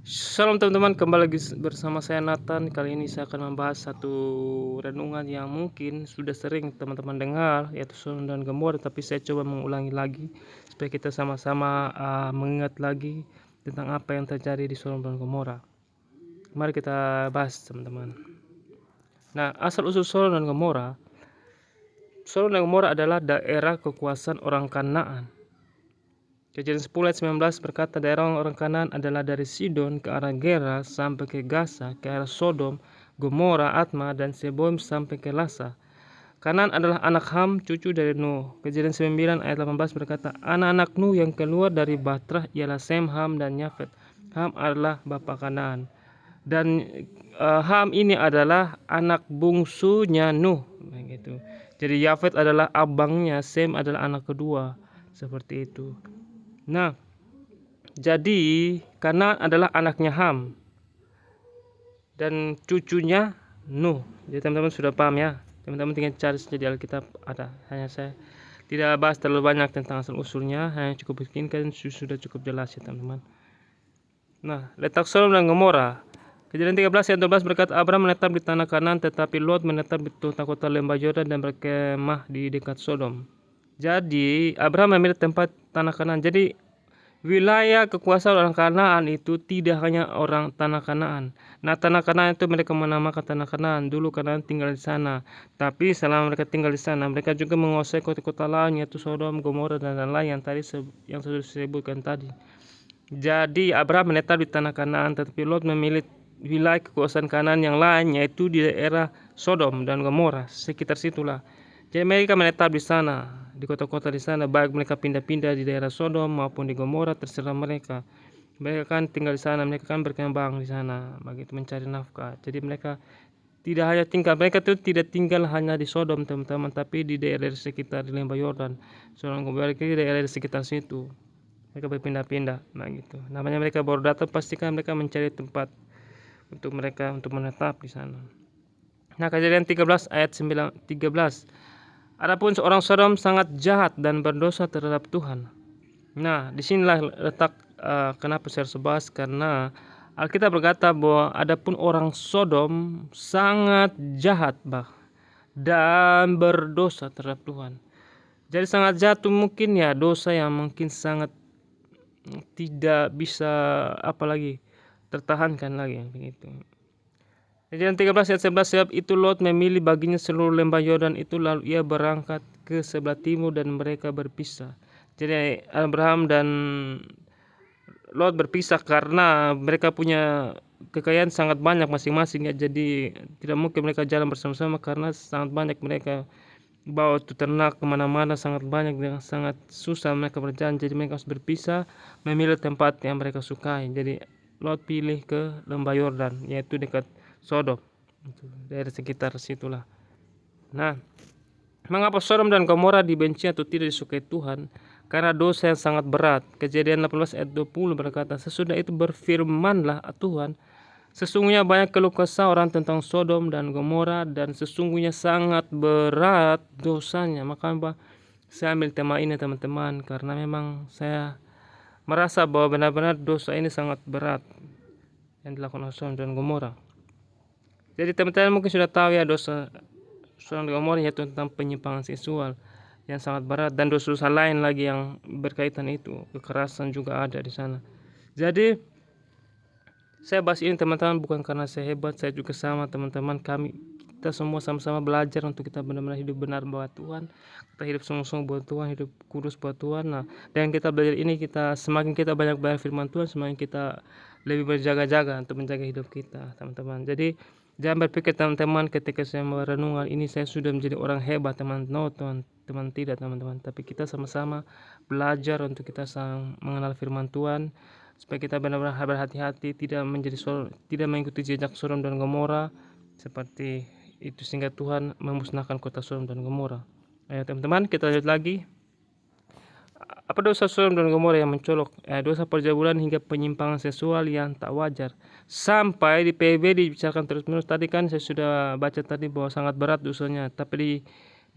Shalom teman-teman, kembali lagi bersama saya Nathan. Kali ini saya akan membahas satu renungan yang mungkin sudah sering teman-teman dengar, yaitu Sodom dan Gomora, tapi saya coba mengulangi lagi supaya kita sama-sama mengingat lagi tentang apa yang terjadi di Sodom dan Gomora. Mari kita bahas teman-teman. Nah, asal-usul Sodom dan Gomora. Sodom dan Gomora adalah daerah kekuasaan orang Kanaan. Kejadian 10 ayat 19 berkata, daerah orang Kanaan adalah dari Sidon ke arah Gera sampai ke Gaza, ke arah Sodom, Gomora, Atma, dan Seboim sampai ke Lasa. Kanaan adalah anak Ham, cucu dari Nuh. Kejadian 9 ayat 18 berkata, anak-anak Nuh yang keluar dari Batrah ialah Sem, Ham, dan Yafet. Ham adalah bapa Kanaan. Dan Ham ini adalah anak bungsunya Nuh. Begitu. Jadi Yafet adalah abangnya, Sem adalah anak kedua. Seperti itu. Nah, jadi Kanaan adalah anaknya Ham dan cucunya Nuh. Jadi teman-teman sudah paham ya. Teman-teman tinggal cari saja di Alkitab ada. Hanya saya tidak bahas terlalu banyak tentang asal usulnya, hanya cukup bikinkan sudah cukup jelas ya teman-teman. Nah, letak Sodom dan Gomora. Kejadian 13 ayat 12 berkata, Abraham menetap di tanah Kanaan, tetapi Lot menetap di kota lembah Yordan dan berkemah di dekat Sodom. Jadi Abraham memilih tempat tanah Kanaan. Jadi wilayah kekuasaan orang Kanaan itu tidak hanya orang tanah Kanaan. Nah, tanah Kanaan itu mereka menamakan tanah Kanaan. Dulu Kanaan tinggal di sana. Tapi selama mereka tinggal di sana, mereka juga menguasai kota-kota lain, yaitu Sodom, Gomora, dan lain-lain yang tadi yang sudah disebutkan tadi. Jadi Abraham menetap di tanah Kanaan, tetapi Lot memilih wilayah kekuasaan Kanaan yang lain, yaitu di daerah Sodom dan Gomora, sekitar situlah. Jadi mereka menetap di sana, di kota-kota di sana, baik mereka pindah-pindah di daerah Sodom maupun di Gomora, terserah mereka. Mereka kan tinggal di sana, mereka kan berkembang di sana, begitu mencari nafkah. Jadi mereka tidak hanya tinggal, mereka itu tidak tinggal hanya di Sodom teman-teman, tapi di daerah sekitar di lembah Yordan, Sodom Gomora, di daerah di sekitar situ. Mereka berpindah-pindah, nah gitu. Namanya mereka baru datang, pastikan mereka mencari tempat untuk mereka untuk menetap di sana. Nah, Kejadian 13 ayat 13. Adapun seorang Sodom sangat jahat dan berdosa terhadap Tuhan. Nah, disinilah letak kenapa saya harus bahas, karena Alkitab berkata bahwa adapun orang Sodom sangat jahat dan berdosa terhadap Tuhan. Jadi sangat jahat itu mungkin ya dosa yang mungkin sangat tidak bisa apalagi tertahankan lagi begitu. Kejadian 13 ayat 11, sebab itu Lot memilih baginya seluruh lembah Yordan itu, lalu ia berangkat ke sebelah timur dan mereka berpisah. Jadi Abraham dan Lot berpisah karena mereka punya kekayaan sangat banyak masing-masing ya. Jadi tidak mungkin mereka jalan bersama-sama karena sangat banyak mereka bawa itu ternak kemana-mana, sangat banyak dan sangat susah mereka berjalan. Jadi mereka harus berpisah, memilih tempat yang mereka sukai. Jadi Lot pilih ke lembah Yordan, yaitu dekat Sodom, dari sekitar situlah. Nah, mengapa Sodom dan Gomora dibenci atau tidak disukai Tuhan? Karena dosa yang sangat berat. Kejadian 18 ayat 20 berkata, sesudah itu berfirmanlah Tuhan, sesungguhnya banyak keluh kesah orang tentang Sodom dan Gomora, dan sesungguhnya sangat berat dosanya. Maka saya ambil tema ini teman-teman, karena memang saya merasa bahwa benar-benar dosa ini sangat berat yang dilakukan oleh Sodom dan Gomora. Jadi teman-teman mungkin sudah tahu ya, dosa Sodom dan Gomora yaitu tentang penyimpangan seksual yang sangat berat, dan dosa-dosa lain lagi yang berkaitan itu, kekerasan juga ada di sana. Jadi saya bahas ini teman-teman bukan karena saya hebat, saya juga sama teman-teman, kita semua sama-sama belajar untuk kita benar-benar hidup benar buat Tuhan, kita hidup sungguh-sungguh buat Tuhan, hidup kudus buat Tuhan. Nah, dengan kita belajar ini, kita semakin kita banyak belajar firman Tuhan, semakin kita lebih berjaga-jaga untuk menjaga hidup kita teman-teman. Jadi jangan berpikir teman-teman ketika saya merenungan ini saya sudah menjadi orang hebat teman. No teman-teman, tidak teman-teman, tapi kita sama-sama belajar untuk kita mengenal firman Tuhan, supaya kita benar-benar berhati-hati tidak mengikuti jejak Sodom dan Gomora seperti itu, sehingga Tuhan memusnahkan kota Sodom dan Gomora. Ayo teman-teman, kita lanjut lagi. Apa dosa Sodom dan Gomora yang mencolok? Dosa perjabulan hingga penyimpangan seksual yang tak wajar. Sampai di PB dibicarakan terus-menerus. Tadi kan saya sudah baca tadi bahwa sangat berat dosanya, tapi di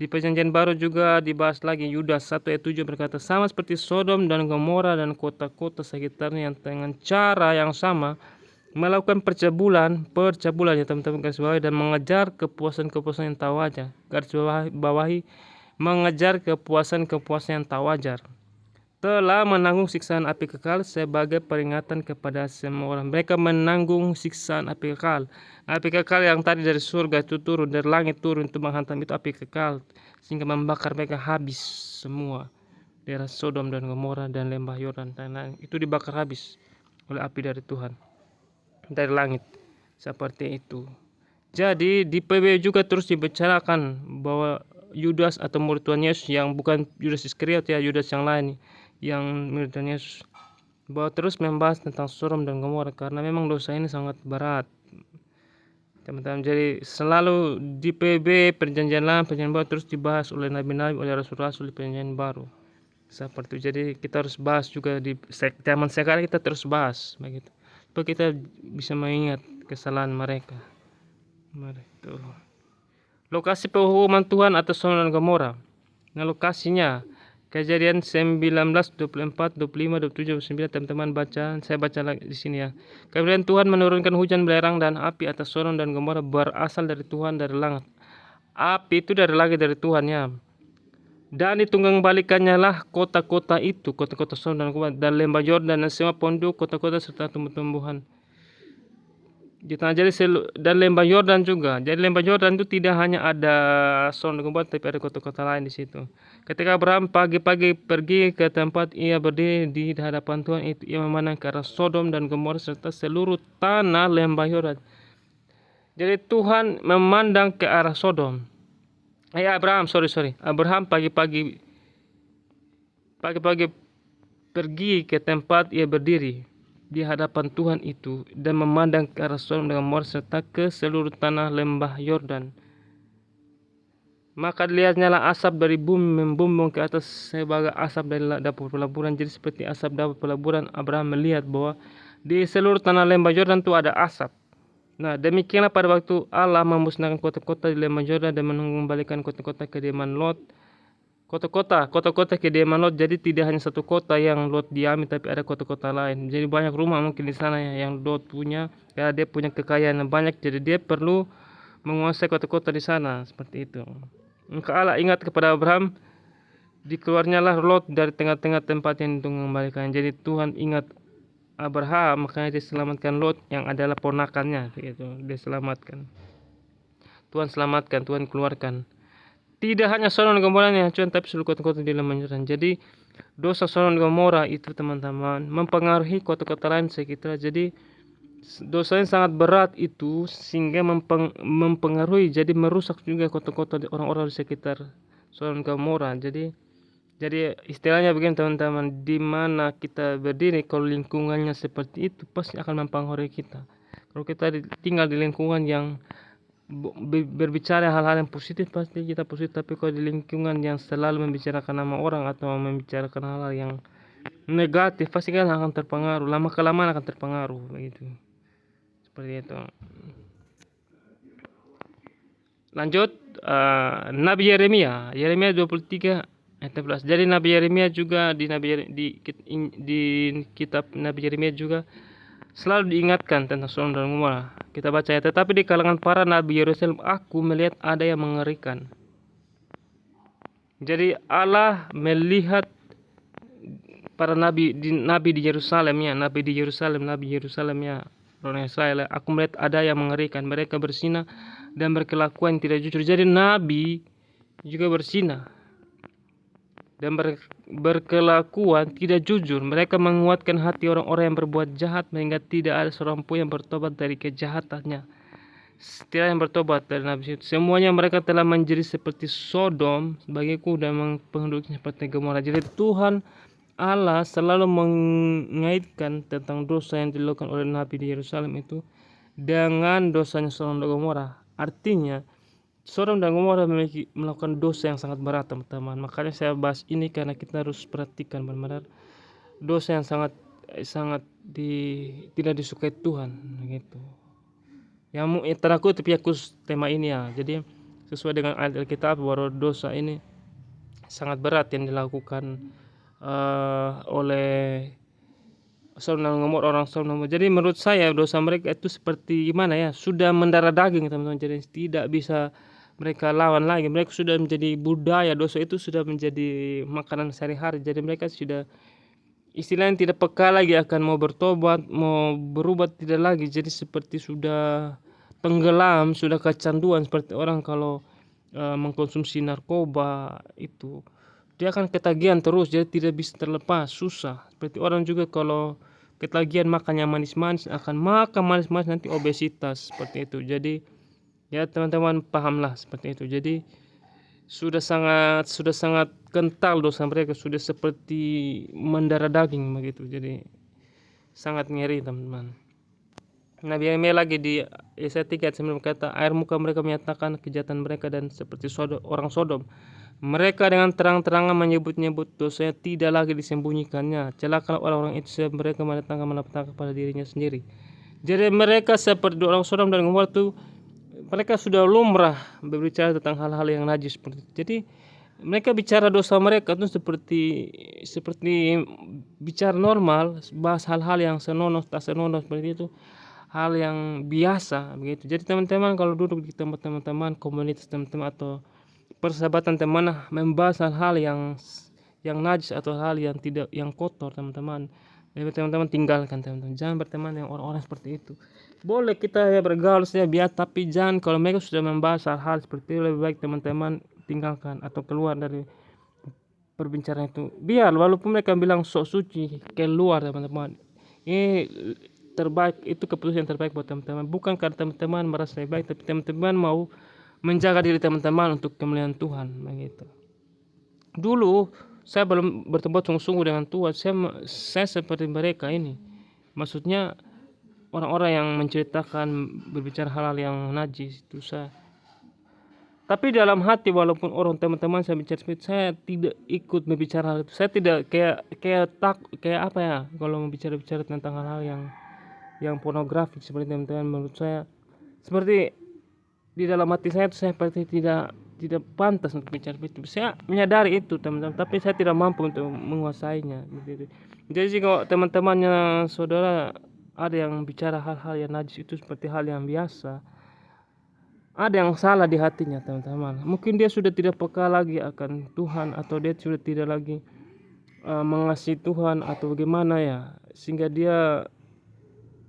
Di perjanjian baru juga dibahas lagi. Yudas 1 ayat 7 berkata, sama seperti Sodom dan Gomora dan kota-kota sekitarnya yang dengan cara yang sama melakukan percabulan ya teman-teman garis bawahi, dan mengejar kepuasan-kepuasan yang tak wajar. Garis bawahi mengejar kepuasan-kepuasan yang tak wajar. Telah menanggung siksaan api kekal sebagai peringatan kepada semua orang. Mereka menanggung siksaan api kekal. Api kekal yang tadi dari surga itu turun, dari langit turun itu menghantam, itu api kekal sehingga membakar mereka habis semua. Daerah Sodom dan Gomora dan lembah Yordan dan lain itu dibakar habis oleh api dari Tuhan dari langit. Seperti itu. Jadi di PB juga terus dibicarakan bahwa Yudas atau murid Tuhan Yesus yang bukan Yudas Iskariot ya, Yudas yang lain yang murid Tuhan Yesus, bahwa terus membahas tentang Sodom dan Gomora karena memang dosa ini sangat berat, teman-teman. Jadi selalu di PB perjanjian lama perjanjian baru terus dibahas oleh nabi-nabi, oleh rasul-rasul di perjanjian baru. Seperti itu. Jadi kita harus bahas juga di zaman sekarang, kita terus bahas begitu. Supaya kita bisa mengingat kesalahan mereka. Itu. Lokasi penghukuman Tuhan atas Sodom dan Gomora. Nah, lokasinya Kejadian 19, 24, 25, 27, 29, teman-teman baca, saya baca lagi di sini ya. Kemudian Tuhan menurunkan hujan belerang dan api atas Sodom dan Gomora berasal dari Tuhan dari langit. Api itu dari langit dari Tuhan ya. Dan ditunggang balikannya lah kota-kota itu, kota-kota Sodom dan Gomora, dan lembah Yordan dan semua penduduk kota-kota serta tumbuh-tumbuhan. Jadi dan lembah Yordan juga. Jadi lembah Yordan itu tidak hanya ada Sodom dan Gomora, tapi ada kota-kota lain di situ. Ketika Abraham pagi-pagi pergi ke tempat ia berdiri di hadapan Tuhan itu, ia memandang ke arah Sodom dan Gomora serta seluruh tanah lembah Yordan. Jadi Tuhan memandang ke arah Sodom. Abraham pagi-pagi pergi ke tempat ia berdiri di hadapan Tuhan itu dan memandang ke arah Sodom dan Gomora serta ke seluruh tanah lembah Yordan. Maka dilihatnya lah asap dari bumi membumbung ke atas sebagai asap dari dapur pelaburan. Jadi seperti asap dapur pelaburan, Abraham melihat bahwa di seluruh tanah lembah Yordan itu ada asap. Nah, demikianlah pada waktu Allah memusnahkan kota-kota di lembah Yordan dan mengembalikan kota-kota kediaman Lot. Kota-kota kediaman Lot. Jadi tidak hanya satu kota yang Lot diami, tapi ada kota-kota lain. Jadi banyak rumah mungkin di sana yang Lot punya, karena dia punya kekayaan yang banyak. Jadi dia perlu menguasai kota-kota di sana, seperti itu. Maka Allah ingat kepada Abraham, dikeluarnyalah Lot dari tengah-tengah tempat yang mengembalikan. Jadi Tuhan ingat Abraham, makanya dia selamatkan Lot yang adalah ponakannya, begitu. Dia selamatkan. Tuhan selamatkan, Tuhan keluarkan. Tidak hanya Sodom dan Gomora yang hancur, tapi seluruh kota-kota di lembah Yordan. Jadi dosa Sodom dan Gomora itu teman-teman mempengaruhi kota-kota lain sekitar. Jadi dosanya sangat berat itu sehingga mempengaruhi, jadi merusak juga kota-kota orang-orang di sekitar Sodom dan Gomora. Jadi istilahnya begini teman-teman, di mana kita berdiri kalau lingkungannya seperti itu pasti akan mempengaruhi kita. Kalau kita tinggal di lingkungan yang berbicara hal-hal yang positif pasti kita positif, tapi kalau di lingkungan yang selalu membicarakan nama orang atau membicarakan hal-hal yang negatif pasti kan akan terpengaruh, lama kelamaan akan terpengaruh begitu. Seperti itu. Lanjut Nabi Yeremia 23 ayat 11. Jadi Nabi Yeremia juga di kitab Nabi Yeremia juga selalu diingatkan tentang Sodom dan Gomora. Kita baca ya, tetapi di kalangan para nabi Yerusalem aku melihat ada yang mengerikan. Jadi Allah melihat para nabi di Yerusalem ya, nabi Yerusalem ya, orang Israel. Aku melihat ada yang mengerikan, mereka berzina dan berkelakuan tidak jujur. Jadi nabi juga berzina dan berkelakuan tidak jujur. Mereka menguatkan hati orang-orang yang berbuat jahat sehingga tidak ada seorang pun yang bertobat dari kejahatannya. Setiap yang bertobat dari nabi itu, semuanya mereka telah menjadi seperti Sodom bagiku dan penduduknya seperti Gomora. Jadi Tuhan Allah selalu mengaitkan tentang dosa yang dilakukan oleh nabi di Yerusalem itu dengan dosanya Sodom dan Gomora. Artinya Sodom dan Gomora melakukan dosa yang sangat berat teman-teman. Makanya saya bahas ini karena kita harus perhatikan benar-benar dosa yang sangat tidak disukai Tuhan gitu. Yang teraku tapi aku tema ini ya. Jadi sesuai dengan ayat Alkitab bahwa dosa ini sangat berat yang dilakukan oleh Sodom dan Gomora, orang Sodom dan Gomora. Jadi menurut saya dosa mereka itu seperti gimana ya, sudah mendarah daging teman-teman. Jadi tidak bisa mereka lawan lagi. Mereka sudah menjadi budaya, dosa itu sudah menjadi makanan sehari-hari. Jadi mereka sudah istilahnya tidak peka lagi akan mau bertobat, mau berubah, tidak lagi. Jadi seperti sudah tenggelam, sudah kecanduan, seperti orang kalau mengkonsumsi narkoba itu dia akan ketagihan terus, jadi tidak bisa terlepas, susah. Seperti orang juga kalau ketagihan makan yang manis-manis, akan makan manis-manis nanti obesitas, seperti itu. Jadi ya teman-teman pahamlah seperti itu. Jadi sudah sangat kental dosa mereka, sudah seperti mendarah daging begitu. Jadi sangat ngeri teman-teman. Nabi Yeremia lagi di Yesaya 3 ayat 9 berkata, air muka mereka menyatakan kejahatan mereka dan seperti orang Sodom. Mereka dengan terang-terangan menyebut-nyebut dosanya, tidak lagi disembunyikannya. Celakalah orang-orang itu sebab mereka mendatangkan malapetaka kepada dirinya sendiri. Jadi mereka seperti orang Sodom dan Gomora itu, mereka sudah lumrah berbicara tentang hal-hal yang najis seperti itu. Jadi mereka bicara dosa mereka itu seperti bicara normal, bahas hal-hal yang senonoh tak senonoh seperti itu, hal yang biasa begitu. Jadi teman-teman kalau duduk di tempat teman-teman, komunitas teman-teman atau persahabatan teman membahas hal-hal yang najis atau hal yang tidak, yang kotor, teman-teman, teman-teman tinggalkan teman-teman. Jangan berteman dengan orang-orang seperti itu. Boleh kita ya bergaul saja biasa, tapi jangan kalau mereka sudah membahas hal-hal seperti itu, lebih baik teman-teman tinggalkan atau keluar dari perbincangan itu. Biar walaupun mereka bilang sok suci, keluar teman-teman. Ini terbaik, itu keputusan yang terbaik buat teman-teman. Bukan karena teman-teman merasa lebih baik, tapi teman-teman mau menjaga diri teman-teman untuk kemuliaan Tuhan begitu. Dulu saya belum bertobat sungguh-sungguh dengan Tuhan, saya seperti mereka ini. Maksudnya orang-orang yang menceritakan berbicara hal-hal yang najis itu saya. Tapi dalam hati walaupun orang teman-teman saya bicara seperti itu, saya tidak ikut berbicara hal itu. Saya tidak kayak apa ya, kalau bicara tentang hal-hal yang pornografik seperti teman-teman, menurut saya seperti di dalam hati saya itu saya seperti tidak pantas untuk bicara itu. Saya menyadari itu teman-teman, tapi saya tidak mampu untuk menguasainya begitu. Jadi jika teman-temannya saudara ada yang bicara hal-hal yang najis itu seperti hal yang biasa, ada yang salah di hatinya teman-teman. Mungkin dia sudah tidak peka lagi akan Tuhan, atau dia sudah tidak lagi mengasihi Tuhan atau bagaimana ya, sehingga dia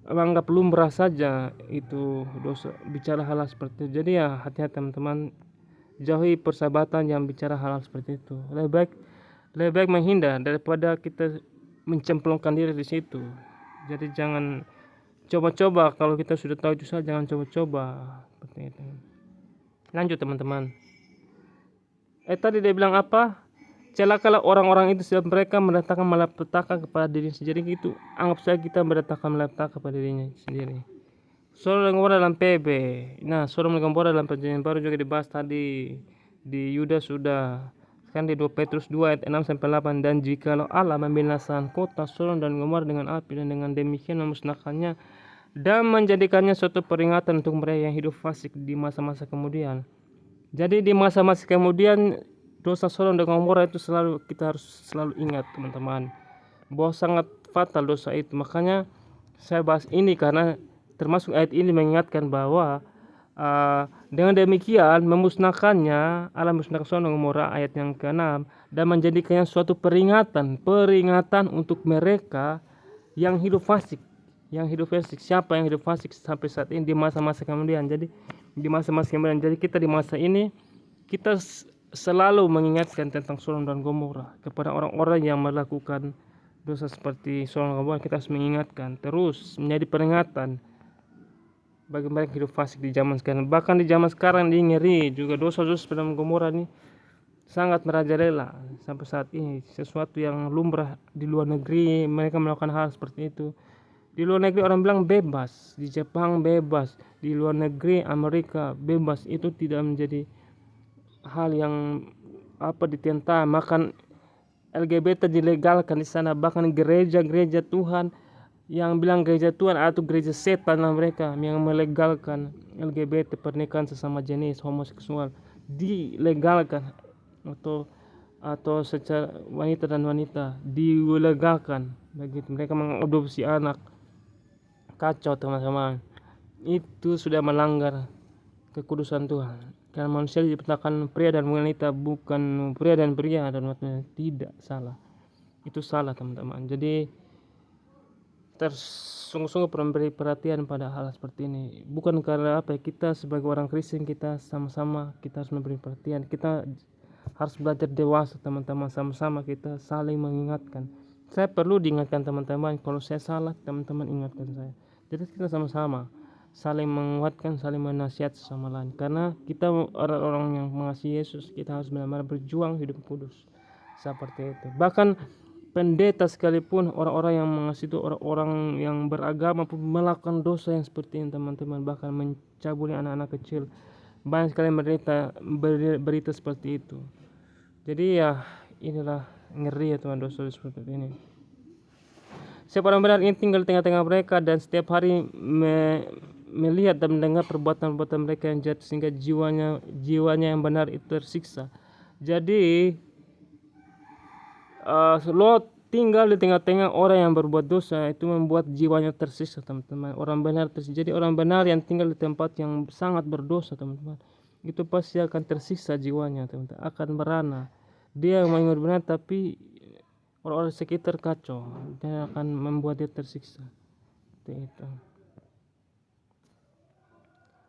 menganggap lumrah saja itu dosa bicara hal-hal seperti itu. Jadi ya hati-hati teman-teman, jauhi persahabatan yang bicara hal-hal seperti itu. Lebih baik menghindar daripada kita mencemplungkan diri di situ. Jadi jangan coba-coba, kalau kita sudah tahu itu saja jangan coba-coba seperti itu. Lanjut teman-teman. Tadi dia bilang apa? Celakalah orang-orang itu sebab mereka mendatangkan malapetaka kepada dirinya sendiri. Gitu, anggap saja kita mendatangkan malapetaka kepada dirinya sendiri. Sodom dan Gomora dalam PB. Nah, Sodom dan Gomora dalam perjanjian baru juga dibahas tadi di Yudas sudah. Kan di 2 Petrus 2 ayat 6 sampai 8, dan jikalau Allah membinasakan kota Sodom dan Gomora dengan api, dan dengan demikian memusnahkannya dan menjadikannya suatu peringatan untuk mereka yang hidup fasik di masa-masa kemudian. Jadi di masa-masa kemudian dosa Sodom dan Gomora itu kita harus selalu ingat teman-teman, bahwa sangat fatal dosa itu. Makanya saya bahas ini karena termasuk ayat ini mengingatkan bahwa dengan demikian memusnahkannya, Allah musnahkan Sodom dan Gomora, ayat yang ke-6, dan menjadikannya suatu peringatan untuk mereka yang hidup fasik. Siapa yang hidup fasik sampai saat ini di masa-masa kemudian. Jadi di masa-masa kemudian, jadi kita di masa ini kita selalu mengingatkan tentang Sodom dan Gomora kepada orang-orang yang melakukan dosa seperti Sodom dan Gomora. Kita harus mengingatkan terus, menjadi peringatan bagi mereka hidup fasik di zaman sekarang. Bahkan di zaman sekarang ini ngeri juga, dosa-dosa Sodom dan Gomora ini sangat merajalela sampai saat ini. Sesuatu yang lumrah di luar negeri, mereka melakukan hal seperti itu. Di luar negeri orang bilang bebas, di Jepang bebas, di luar negeri Amerika bebas. Itu tidak menjadi hal yang ditentang. Makan LGBT dilegalkan di sana, bahkan gereja Tuhan yang bilang gereja Tuhan atau gereja setan lah mereka yang melegalkan LGBT, pernikahan sesama jenis, homoseksual. dilegalkan, atau secara wanita dan wanita dilegalkan begitu, mereka mengadopsi anak. Kacau teman-teman, itu sudah melanggar kekudusan Tuhan. Karena manusia diciptakan pria dan wanita, bukan pria dan pria dan wanita. Tidak, salah. Itu salah teman-teman. Jadi sungguh-sungguh memberi perhatian pada hal seperti ini. Bukan karena apa ya, kita sebagai orang Kristen kita sama-sama kita harus memberi perhatian. Kita harus belajar dewasa teman-teman, sama-sama kita saling mengingatkan. Saya perlu diingatkan teman-teman, kalau saya salah teman-teman ingatkan saya. Jadi kita sama-sama saling menguatkan, saling menasihat sama lain. Karena kita orang-orang yang mengasihi Yesus, kita harus benar-benar berjuang hidup kudus seperti itu. Bahkan pendeta sekalipun, orang-orang yang mengasihi itu, orang-orang yang beragama pun melakukan dosa yang seperti ini teman-teman, bahkan mencabuli anak-anak kecil. Banyak sekali berita seperti itu. Jadi ya inilah ngeri ya Tuhan, dosa seperti ini. Siapa orang benar ini tinggal di tengah-tengah mereka dan setiap hari melihat dan mendengar perbuatan-perbuatan mereka yang jahat, sehingga jiwanya yang benar itu tersiksa. Jadi Lot tinggal di tengah-tengah orang yang berbuat dosa, itu membuat jiwanya tersiksa teman-teman. Orang benar jadi orang benar yang tinggal di tempat yang sangat berdosa teman-teman, itu pasti akan tersiksa jiwanya teman-teman, akan merana. Dia mau ingat benar tapi orang-orang sekitar kacau, dia akan membuat dia tersiksa. Itu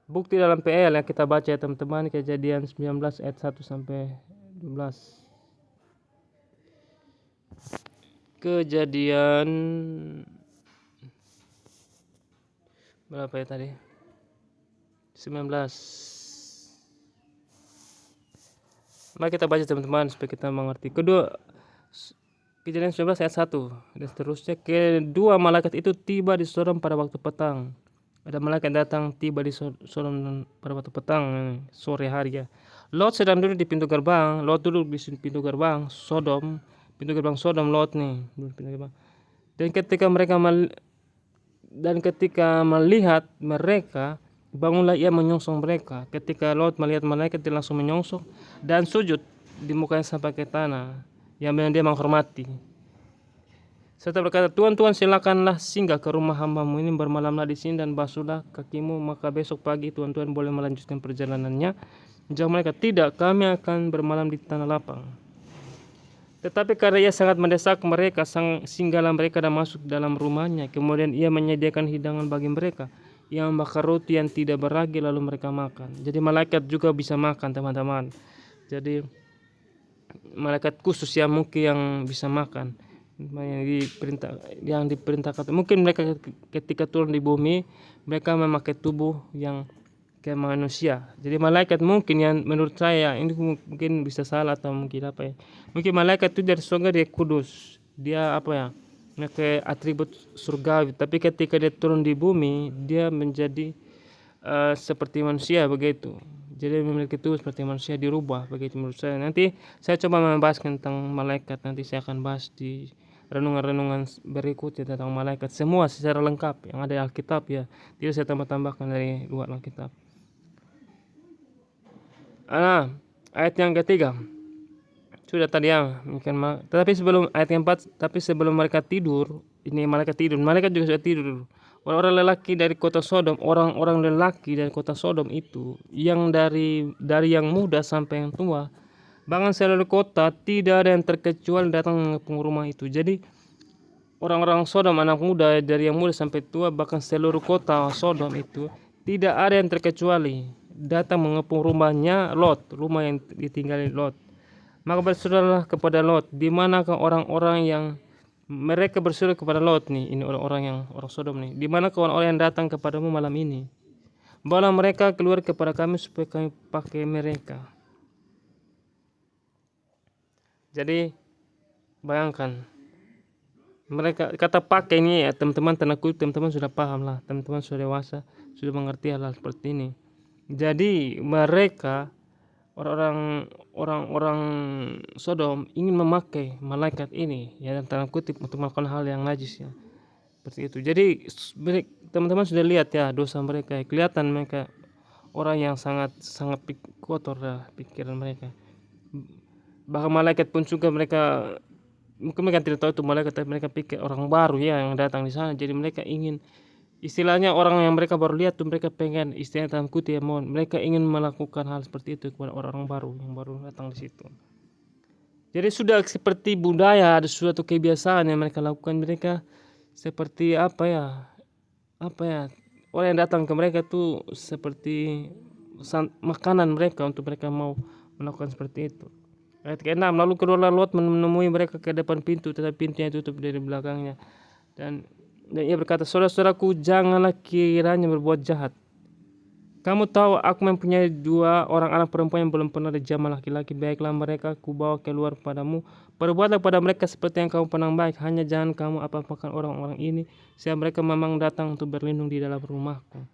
bukti dalam PL yang kita baca ya teman-teman, Kejadian 19 ayat 1 sampai 12. Kejadian berapa ya tadi? 19. Mari kita baca teman-teman supaya kita mengerti. Kejadian 19 ayat 1 dan seterusnya. Kedua malaikat itu tiba di Sodom pada waktu petang. Ada malaikat datang tiba di Sodom pada waktu petang, sore hari ya. Lot sedang duduk di pintu gerbang. Lot duduk di pintu gerbang Sodom. Pintu gerbang Sodom, Lot nih duduk pintu gerbang. Dan ketika melihat mereka, bangunlah ia menyongsong mereka. Ketika Lot melihat malaikat, dia langsung menyongsong dan sujud di mukanya sampai ke tanah, yang benar dia menghormati. Serta berkata, Tuhan, silakanlah singgah ke rumah hamba-Mu ini, bermalamlah di sini dan basuhlah kakimu, maka besok pagi Tuhan boleh melanjutkan perjalanannya. Jawab mereka, tidak, kami akan bermalam di tanah lapang. Tetapi karena ia sangat mendesak mereka, singgahlah mereka dan masuk dalam rumahnya. Kemudian ia menyediakan hidangan bagi mereka. Ia membakar roti yang tidak beragi, lalu mereka makan. Jadi malaikat juga bisa makan teman-teman. Jadi malaikat khusus yang mungkin yang bisa makan, yang diperintahkan. Mungkin mereka ketika turun di bumi, mereka memakai tubuh yang kayak manusia. Jadi malaikat mungkin yang menurut saya ini mungkin bisa salah atau mungkin apa ya, mungkin malaikat itu dari surga dia kudus, dia apa ya, pakai atribut surgawi. Tapi ketika dia turun di bumi, dia menjadi seperti manusia begitu. Jadi memiliki tubuh seperti manusia, dirubah begitu menurut saya. Nanti saya coba membahas tentang malaikat, nanti saya akan bahas di renungan-renungan berikutnya tentang malaikat, semua secara lengkap yang ada di Alkitab ya, tidak saya tambah-tambahkan dari luar Alkitab. Ayat yang ketiga sudah tadi ya, tetapi sebelum ayat yang 4, tapi sebelum mereka tidur, ini malaikat tidur, malaikat juga sudah tidur. Orang-orang lelaki dari kota Sodom, orang-orang lelaki dari kota Sodom itu, yang dari yang muda sampai yang tua, bahkan seluruh kota tidak ada yang terkecuali datang mengepung rumah itu. Jadi orang-orang Sodom, anak muda dari yang muda sampai tua, bahkan seluruh kota Sodom itu tidak ada yang terkecuali datang mengepung rumahnya Lot, rumah yang ditinggali Lot. Maka berserulah kepada Lot, di manakah orang-orang yang mereka berseru kepada Lot nih, ini orang Sodom nih, di manakah orang-orang yang datang kepadamu malam ini? Bawalah mereka keluar kepada kami supaya kami pakai mereka. Jadi bayangkan, mereka kata pakai ini ya teman-teman, tanda kutip, teman-teman sudah paham lah, teman-teman sudah dewasa, sudah mengerti hal seperti ini. Jadi mereka orang-orang Sodom ingin memakai malaikat ini ya, dalam tanda kutip, untuk melakukan hal yang najis ya, seperti itu. Jadi teman-teman sudah lihat ya dosa mereka, kelihatan mereka orang yang sangat kotor lah pikiran mereka. Bahkan malaikat pun juga mereka mungkin mereka tidak tahu itu malaikat, tapi mereka pikir orang baru ya yang datang di sana. Jadi mereka ingin, istilahnya orang yang mereka baru lihat tuh mereka pengen, istilahnya dalam kutip ya, mereka ingin melakukan hal seperti itu kepada orang-orang baru yang baru datang di situ. Jadi sudah seperti budaya, ada suatu kebiasaan yang mereka lakukan. Mereka seperti apa ya orang yang datang ke mereka tuh seperti makanan mereka untuk mereka mau melakukan seperti itu. Ayat ke-6, lalu keluarlah Lot menemui mereka ke depan pintu, tetapi pintunya tutup dari belakangnya. Dan ia berkata, saudara-saudaraku, janganlah kiranya berbuat jahat. Kamu tahu aku mempunyai 2 orang anak perempuan yang belum pernah dijamah laki-laki. Baiklah mereka kubawa keluar padamu. Perbuatlah pada mereka seperti yang kamu pandang baik. Hanya jangan kamu apa-apakan orang-orang ini, sebab mereka memang datang untuk berlindung di dalam rumahku.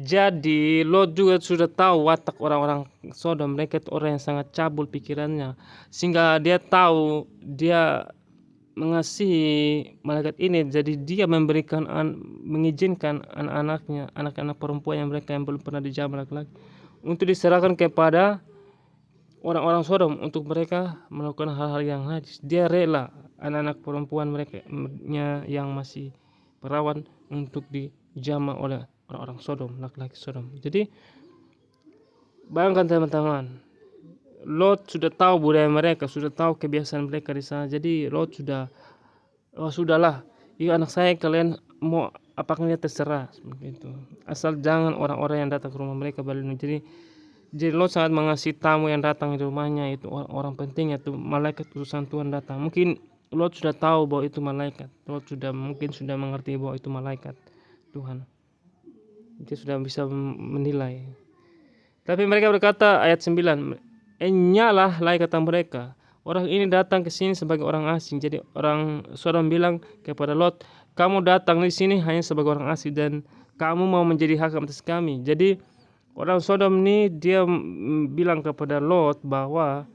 Jadi Lot juga sudah tahu watak orang-orang Sodom. Mereka itu orang yang sangat cabul pikirannya, sehingga dia tahu dia mengasihi malaikat ini. Jadi dia mengizinkan anak-anaknya, anak-anak perempuan yang mereka yang belum pernah dijamah laki-laki, untuk diserahkan kepada orang-orang Sodom untuk mereka melakukan hal-hal yang najis. Dia rela anak-anak perempuan mereka yang masih perawan untuk dijamah oleh orang-orang Sodom, laki-laki Sodom. Jadi bayangkan teman-teman, Lot sudah tahu budaya mereka, sudah tahu kebiasaan mereka di sana. Jadi Lot sudahlah, iya anak saya, kalian mau apa kalian terserah seperti itu. Asal jangan orang-orang yang datang ke rumah mereka berlindung. Jadi Lot sangat mengasihi tamu yang datang di rumahnya, itu orang penting, itu malaikat utusan Tuhan datang. Mungkin Lot sudah tahu bahwa itu malaikat. Lot mungkin sudah mengerti bahwa itu malaikat Tuhan. Dia sudah bisa menilai. Tapi mereka berkata, ayat 9, enyalah kata mereka, orang ini datang ke sini sebagai orang asing. Jadi orang Sodom bilang kepada Lot, kamu datang di sini hanya sebagai orang asing dan kamu mau menjadi hakim atas kami. Jadi orang Sodom ini dia bilang kepada Lot bahwa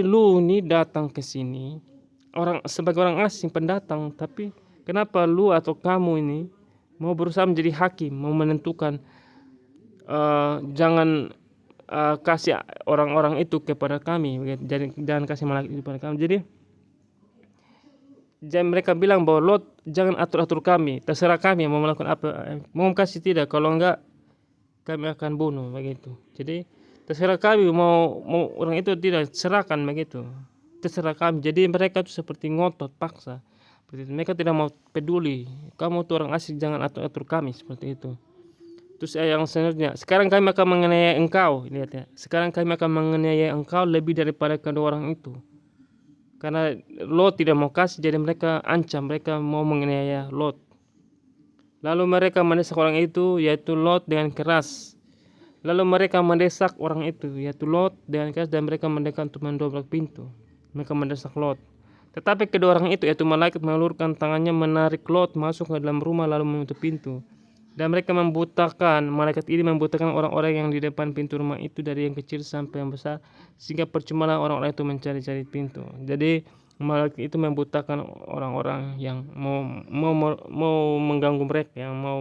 lu nih datang ke sini sebagai orang asing, pendatang, tapi kenapa lu atau kamu ini mau berusaha menjadi hakim, mau menentukan jangan kasih orang-orang itu kepada kami, jangan kasih malaikat itu kepada kami. Jadi mereka bilang bahwa Lot, jangan atur-atur kami, terserah kami mau melakukan apa, mau kasih tidak, kalau enggak kami akan bunuh begitu. Jadi terserah kami mau orang itu tidak, serahkan begitu, terserah kami. Jadi mereka itu seperti ngotot paksa. Mereka tidak mau peduli, kamu tuh orang asing, jangan atur-atur kami, seperti itu. Terus yang selanjutnya, sekarang kami akan menganiaya engkau. Lihat ya, sekarang kami akan menganiaya engkau lebih daripada kedua orang itu. Karena Lot tidak mau kasih, jadi mereka ancam, mereka mau menganiaya Lot. Lalu mereka mendesak orang itu, yaitu Lot, dengan keras. Lalu mereka mendesak orang itu, yaitu Lot, dengan keras, dan mereka mendekat untuk mendobrak pintu. Mereka mendesak Lot. Tetapi kedua orang itu, yaitu malaikat, mengulurkan tangannya menarik Lot masuk ke dalam rumah lalu menutup pintu. Dan mereka malaikat ini membutakan orang-orang yang di depan pintu rumah itu, dari yang kecil sampai yang besar, sehingga percumalah orang-orang itu mencari-cari pintu. Jadi malaikat itu membutakan orang-orang yang mau mengganggu mereka, yang mau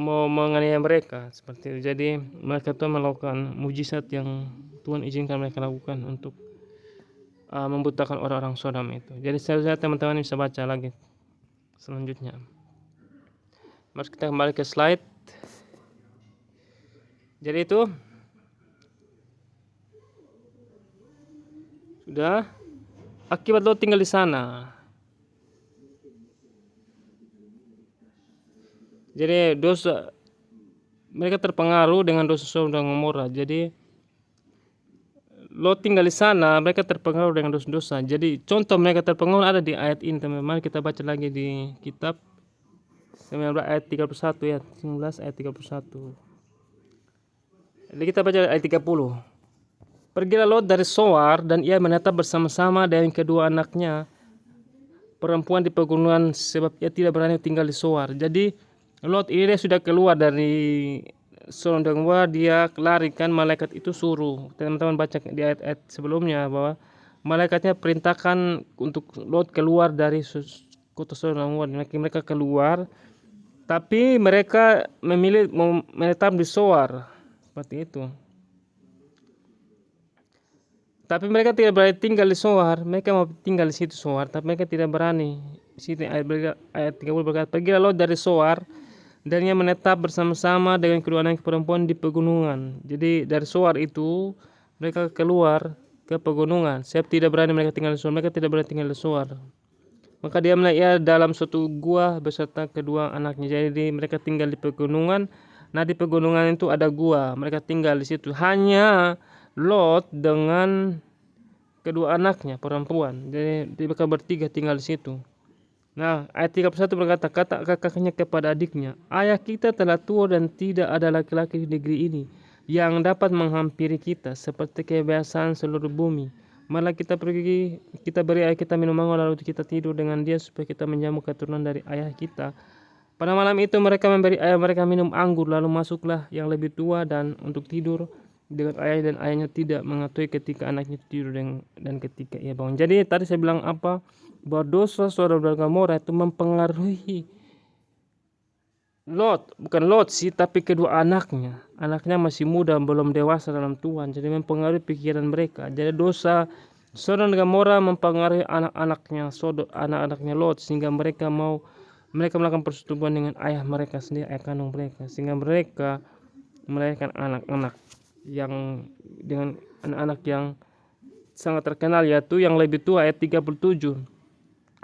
menganiaya mereka, seperti itu. Jadi mereka itu melakukan mujizat yang Tuhan izinkan mereka lakukan untuk membutakan orang-orang Sodom itu. Jadi seharusnya teman-teman bisa baca lagi selanjutnya. Mari kita kembali ke slide. Jadi itu sudah akibat Lot tinggal di sana. Jadi dosa, mereka terpengaruh dengan dosa Sodom dan Gomora. Jadi Lot tinggal di sana, mereka terpengaruh dengan dosa-dosa. Jadi contoh mereka terpengaruh ada di ayat ini, teman-teman. Kita baca lagi di kitab 19 ayat 31 ya, 19 ayat 31. Jadi kita baca ayat 30. Pergilah Lot dari Zoar, dan ia menetap bersama-sama dengan kedua anaknya perempuan di pegunungan, sebab ia tidak berani tinggal di Zoar. Jadi Lot ini dia sudah keluar dari Sodom dan Gomora, dia lari kan, malaikat itu suruh. Teman-teman baca di ayat-ayat sebelumnya bahwa malaikatnya perintahkan untuk Lot keluar dari kota Sodom dan Gomora. Mereka keluar, tapi mereka memilih menetap di Zoar, seperti itu. Tapi mereka tidak berani tinggal di Zoar. Mereka mau tinggal di situ Zoar, tapi mereka tidak berani. Di situ ayat 30 berkata, pergilah Lot dari Zoar, dan ia menetap bersama-sama dengan kedua anak perempuan di pegunungan. Jadi dari Zoar itu mereka keluar ke pegunungan. Sebab tidak berani mereka tinggal di Zoar. Mereka tidak berani tinggal di Zoar. Maka diamlah ia dalam suatu gua beserta kedua anaknya. Jadi mereka tinggal di pegunungan. Nah, di pegunungan itu ada gua. Mereka tinggal di situ. Hanya Lot dengan kedua anaknya perempuan. Jadi mereka bertiga tinggal di situ. Nah, ayat 31 berkata, kata kakaknya kepada adiknya, ayah kita telah tua dan tidak ada laki-laki di negeri ini yang dapat menghampiri kita seperti kebiasaan seluruh bumi. Malah kita beri ayah kita minum anggur, lalu kita tidur dengan dia supaya kita menjamu keturunan dari ayah kita. Pada malam itu mereka memberi ayah mereka minum anggur, lalu masuklah yang lebih tua dan untuk tidur dengan ayah, dan ayahnya tidak mengetahui ketika anaknya tidur dan ketika ia bangun. Jadi tadi saya bilang apa? Bahwa dosa Sodom dan Gomora itu mempengaruhi Lot, bukan Lot sih, tapi kedua anaknya. Anaknya masih muda, belum dewasa dalam Tuhan, jadi mempengaruhi pikiran mereka. Jadi dosa Sodom dan Gomora mempengaruhi anak-anaknya Lot, sehingga mereka melakukan persetubuhan dengan ayah mereka sendiri, ayah kandung mereka, sehingga mereka melahirkan anak-anak yang dengan anak-anak yang sangat terkenal, yaitu yang lebih tua. Ayat 37.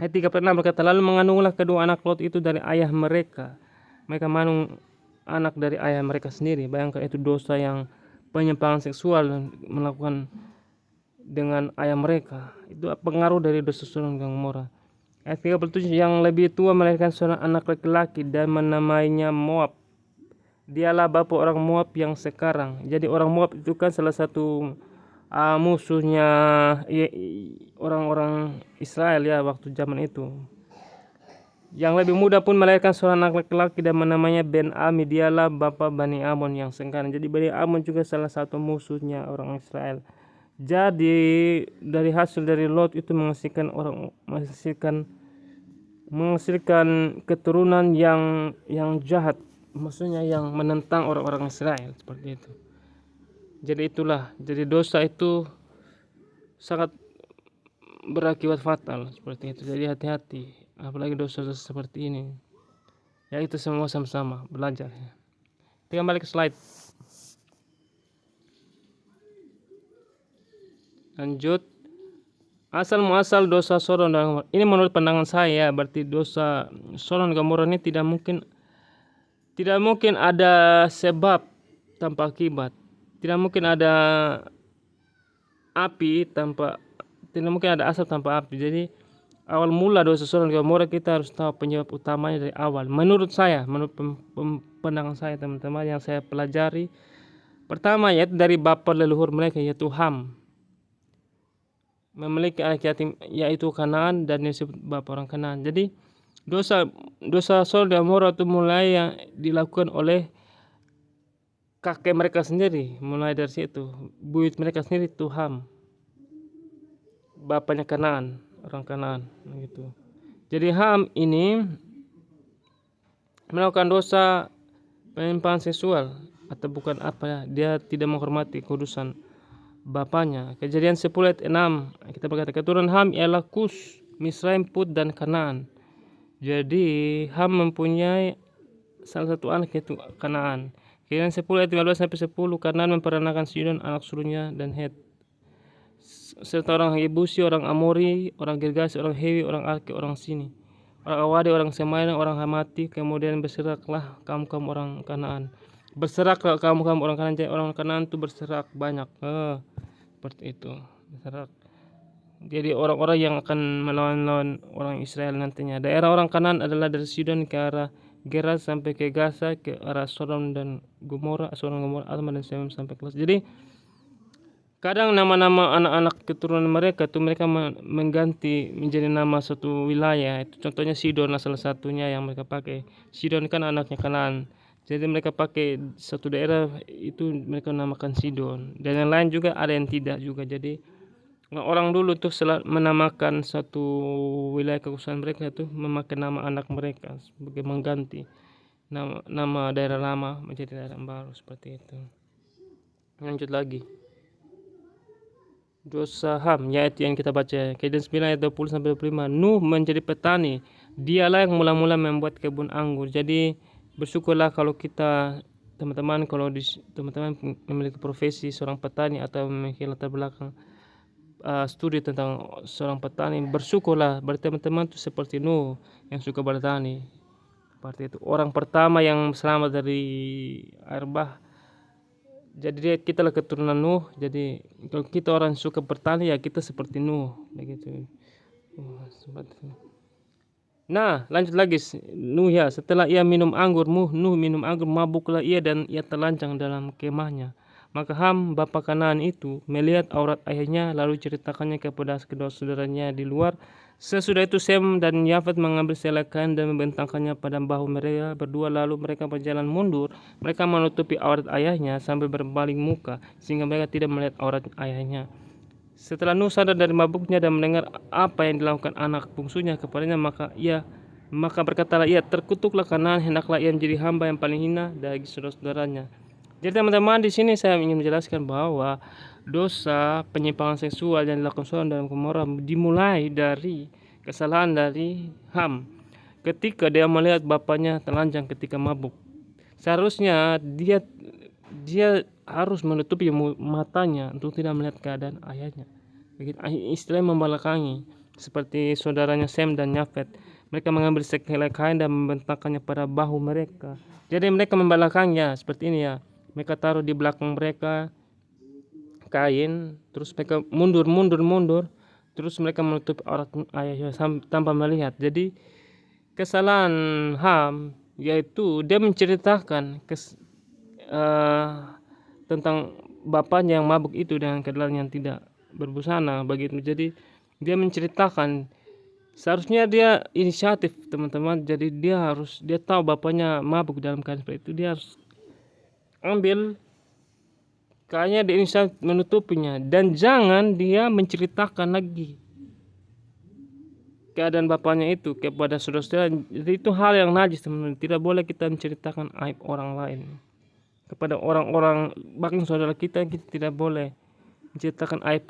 Ayat 36 berkata, lalu mengandunglah kedua anak Lot itu dari ayah mereka. Mereka mengandung anak dari ayah mereka sendiri. Bayangkan, itu dosa yang penyimpangan seksual dan melakukan dengan ayah mereka. Itu pengaruh dari dosa Sodom dan Gomora. Ayat 37, yang lebih tua melahirkan seorang anak laki-laki dan menamainya Moab. Dialah bapa orang Moab yang sekarang. Jadi orang Moab itu kan salah satu musuhnya orang-orang Israel ya waktu zaman itu. Yang lebih muda pun melahirkan seorang anak laki-laki dan namanya Ben-Ami. Dialah bapa Bani Amon yang sekarang. Jadi Bani Amon juga salah satu musuhnya orang Israel. Jadi dari hasil dari Lot itu menghasilkan keturunan yang jahat, maksudnya yang menentang orang-orang Israel, seperti itu. Jadi itulah, jadi dosa itu sangat berakibat fatal seperti itu. Jadi hati-hati, apalagi dosa-dosa seperti ini. Ya, itu semua sama-sama belajar. Kita kembali ke slide. Lanjut. Asal muasal dosa Sodom dan Gomora. Ini menurut pandangan saya, berarti dosa Sodom dan Gomora ini tidak mungkin ada sebab tanpa akibat. Tidak mungkin ada tidak mungkin ada asap tanpa api. Jadi awal mula dosa Sodom dan Gomora kita harus tahu penyebab utamanya dari awal. Menurut pandangan saya, teman-teman, yang saya pelajari, pertama yaitu dari bapa leluhur mereka, yaitu Ham, memiliki anak yatim yaitu Kanaan, dan disebut bapa orang Kanaan. Jadi dosa Sodom dan Gomora itu mulai yang dilakukan oleh kakek mereka sendiri. Mulai dari situ, buyut mereka sendiri itu Ham, bapaknya Kanaan, orang Kanaan gitu. Jadi Ham ini melakukan dosa penyimpangan seksual, atau bukan apa ya, dia tidak menghormati kudusan bapaknya. Kejadian 10 ayat 6 kita berkata, keturunan Ham ialah Kus, Misraim, Put, dan Kanaan. Jadi Ham mempunyai salah satu anak yaitu Kanaan. Kejadian 10 ayat 15 sampai 10, Kanaan memperanakan Sidon anak sulungnya dan Het, serta orang Yebusi, orang Amori, orang Girgasi, orang Hewi, orang Arki, orang Sini, orang Awadi, orang Semaina, orang Hamati. Kemudian berseraklah kaum orang Kanaan. Berseraklah kaum orang Kanaan. Jadi orang Kanaan itu berserak banyak. Seperti itu, berserak. Jadi orang-orang yang akan melawan orang Israel nantinya. Daerah orang Kanaan adalah dari Sidon ke arah Gerar sampai ke Gaza, ke arah Sodom dan Gomora, Adma dan Sem sampai ke Los. Jadi kadang nama-nama anak-anak keturunan mereka itu mereka mengganti menjadi nama suatu wilayah. Itu contohnya Sidon salah satunya yang mereka pakai. Sidon kan anaknya Kanaan. Jadi mereka pakai satu daerah itu mereka namakan Sidon. Dan yang lain juga ada yang tidak juga. Jadi Nah, orang dulu tuh menamakan satu wilayah kekuasaan mereka itu memakai nama anak mereka sebagai mengganti nama daerah lama menjadi daerah baru seperti itu. Lanjut lagi. Dosa Ham, yaitu yang kita baca Kejadian 9 ayat 20 sampai 25. Nuh menjadi petani. Dialah yang mula-mula membuat kebun anggur. Jadi bersyukurlah kalau kita teman-teman teman-teman memiliki profesi seorang petani atau memiliki latar belakang studi tentang seorang petani, bersyukurlah. Berarti teman-teman itu seperti Nuh yang suka bertani. Seperti itu. Orang pertama yang selamat dari air bah. Jadi kita lah keturunan Nuh. Jadi kalau kita orang suka bertani ya kita seperti Nuh, begitu. Nah, lanjut lagi. Nuh ya, setelah ia minum anggur, Nuh minum anggur, mabuklah ia dan ia terlancang dalam kemahnya. Maka Ham, bapa Kanaan itu, melihat aurat ayahnya, lalu ceritakannya kepada kedua saudaranya di luar. Sesudah itu Sem dan Yafet mengambil selai kain dan membentangkannya pada bahu mereka berdua, lalu mereka berjalan mundur. Mereka menutupi aurat ayahnya sambil berbaling muka, sehingga mereka tidak melihat aurat ayahnya. Setelah Nuh sadar dari mabuknya dan mendengar apa yang dilakukan anak bungsunya kepadanya, maka berkatalah ia, terkutuklah Kanaan, hendaklah ia menjadi hamba yang paling hina dari saudara-saudaranya. Jadi teman-teman, di sini saya ingin menjelaskan bahwa dosa penyimpangan seksual yang dilakukan Sodom dan Gomora dimulai dari kesalahan dari Ham. Ketika dia melihat bapaknya telanjang ketika mabuk, seharusnya dia harus menutupi matanya untuk tidak melihat keadaan ayahnya. Begitu, istilahnya membelakangi, seperti saudaranya Sem dan Yafet. Mereka mengambil sehelai kain dan membentangkannya pada bahu mereka. Jadi mereka membelakanginya seperti ini ya. Mereka taruh di belakang mereka kain, terus mereka mundur, terus mereka menutup aurat ayahnya tanpa melihat. Jadi kesalahan Ham yaitu dia menceritakan tentang bapaknya yang mabuk itu dengan keadaan yang tidak berbusana begitu. Jadi dia menceritakan, seharusnya dia inisiatif teman-teman. Jadi dia tahu bapaknya mabuk dalam keadaan seperti itu, dia harus ambil kainnya, dia inisiatif menutupinya, dan jangan dia menceritakan lagi keadaan bapaknya itu kepada saudara-saudara. Jadi itu hal yang najis teman-teman. Tidak boleh kita menceritakan aib orang lain kepada orang-orang, bahkan saudara kita tidak boleh menceritakan aib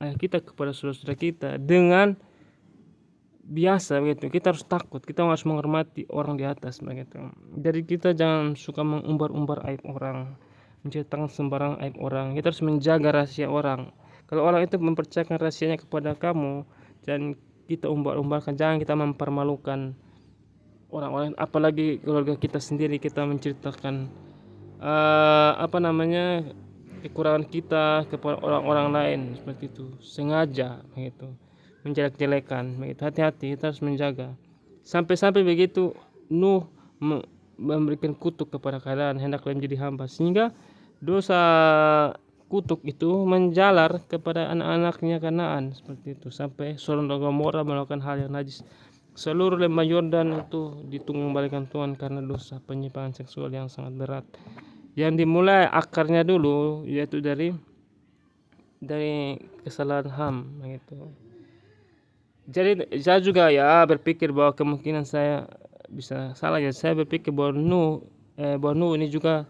ayah kita kepada saudara-saudara kita dengan biasa begitu. Kita harus takut, kita harus menghormati orang di atas begitu. Jadi kita jangan suka mengumbar-umbar aib orang, menceritakan sembarang aib orang. Kita harus menjaga rahasia orang. Kalau orang itu mempercayakan rahasianya kepada kamu, dan kita umbar-umbarkan, jangan kita mempermalukan orang-orang, apalagi keluarga kita sendiri. Kita menceritakan kekurangan kita kepada orang-orang lain seperti itu, sengaja begitu, menjelek-jelekan begitu. Hati-hati, kita harus menjaga. Sampai-sampai begitu Nuh memberikan kutuk kepada keadaan, hendaklah menjadi hamba, sehingga dosa kutuk itu menjalar kepada anak-anaknya Kanaan seperti itu, sampai Sodom dan Gomora melakukan hal yang najis. Seluruh lembah Yordan itu ditunggang Tuhan karena dosa penyimpangan seksual yang sangat berat, yang dimulai akarnya dulu yaitu dari kesalahan Ham gitu. Jadi saya juga ya berpikir bahwa kemungkinan saya bisa salah ya. Saya berpikir bahwa Nuh ini juga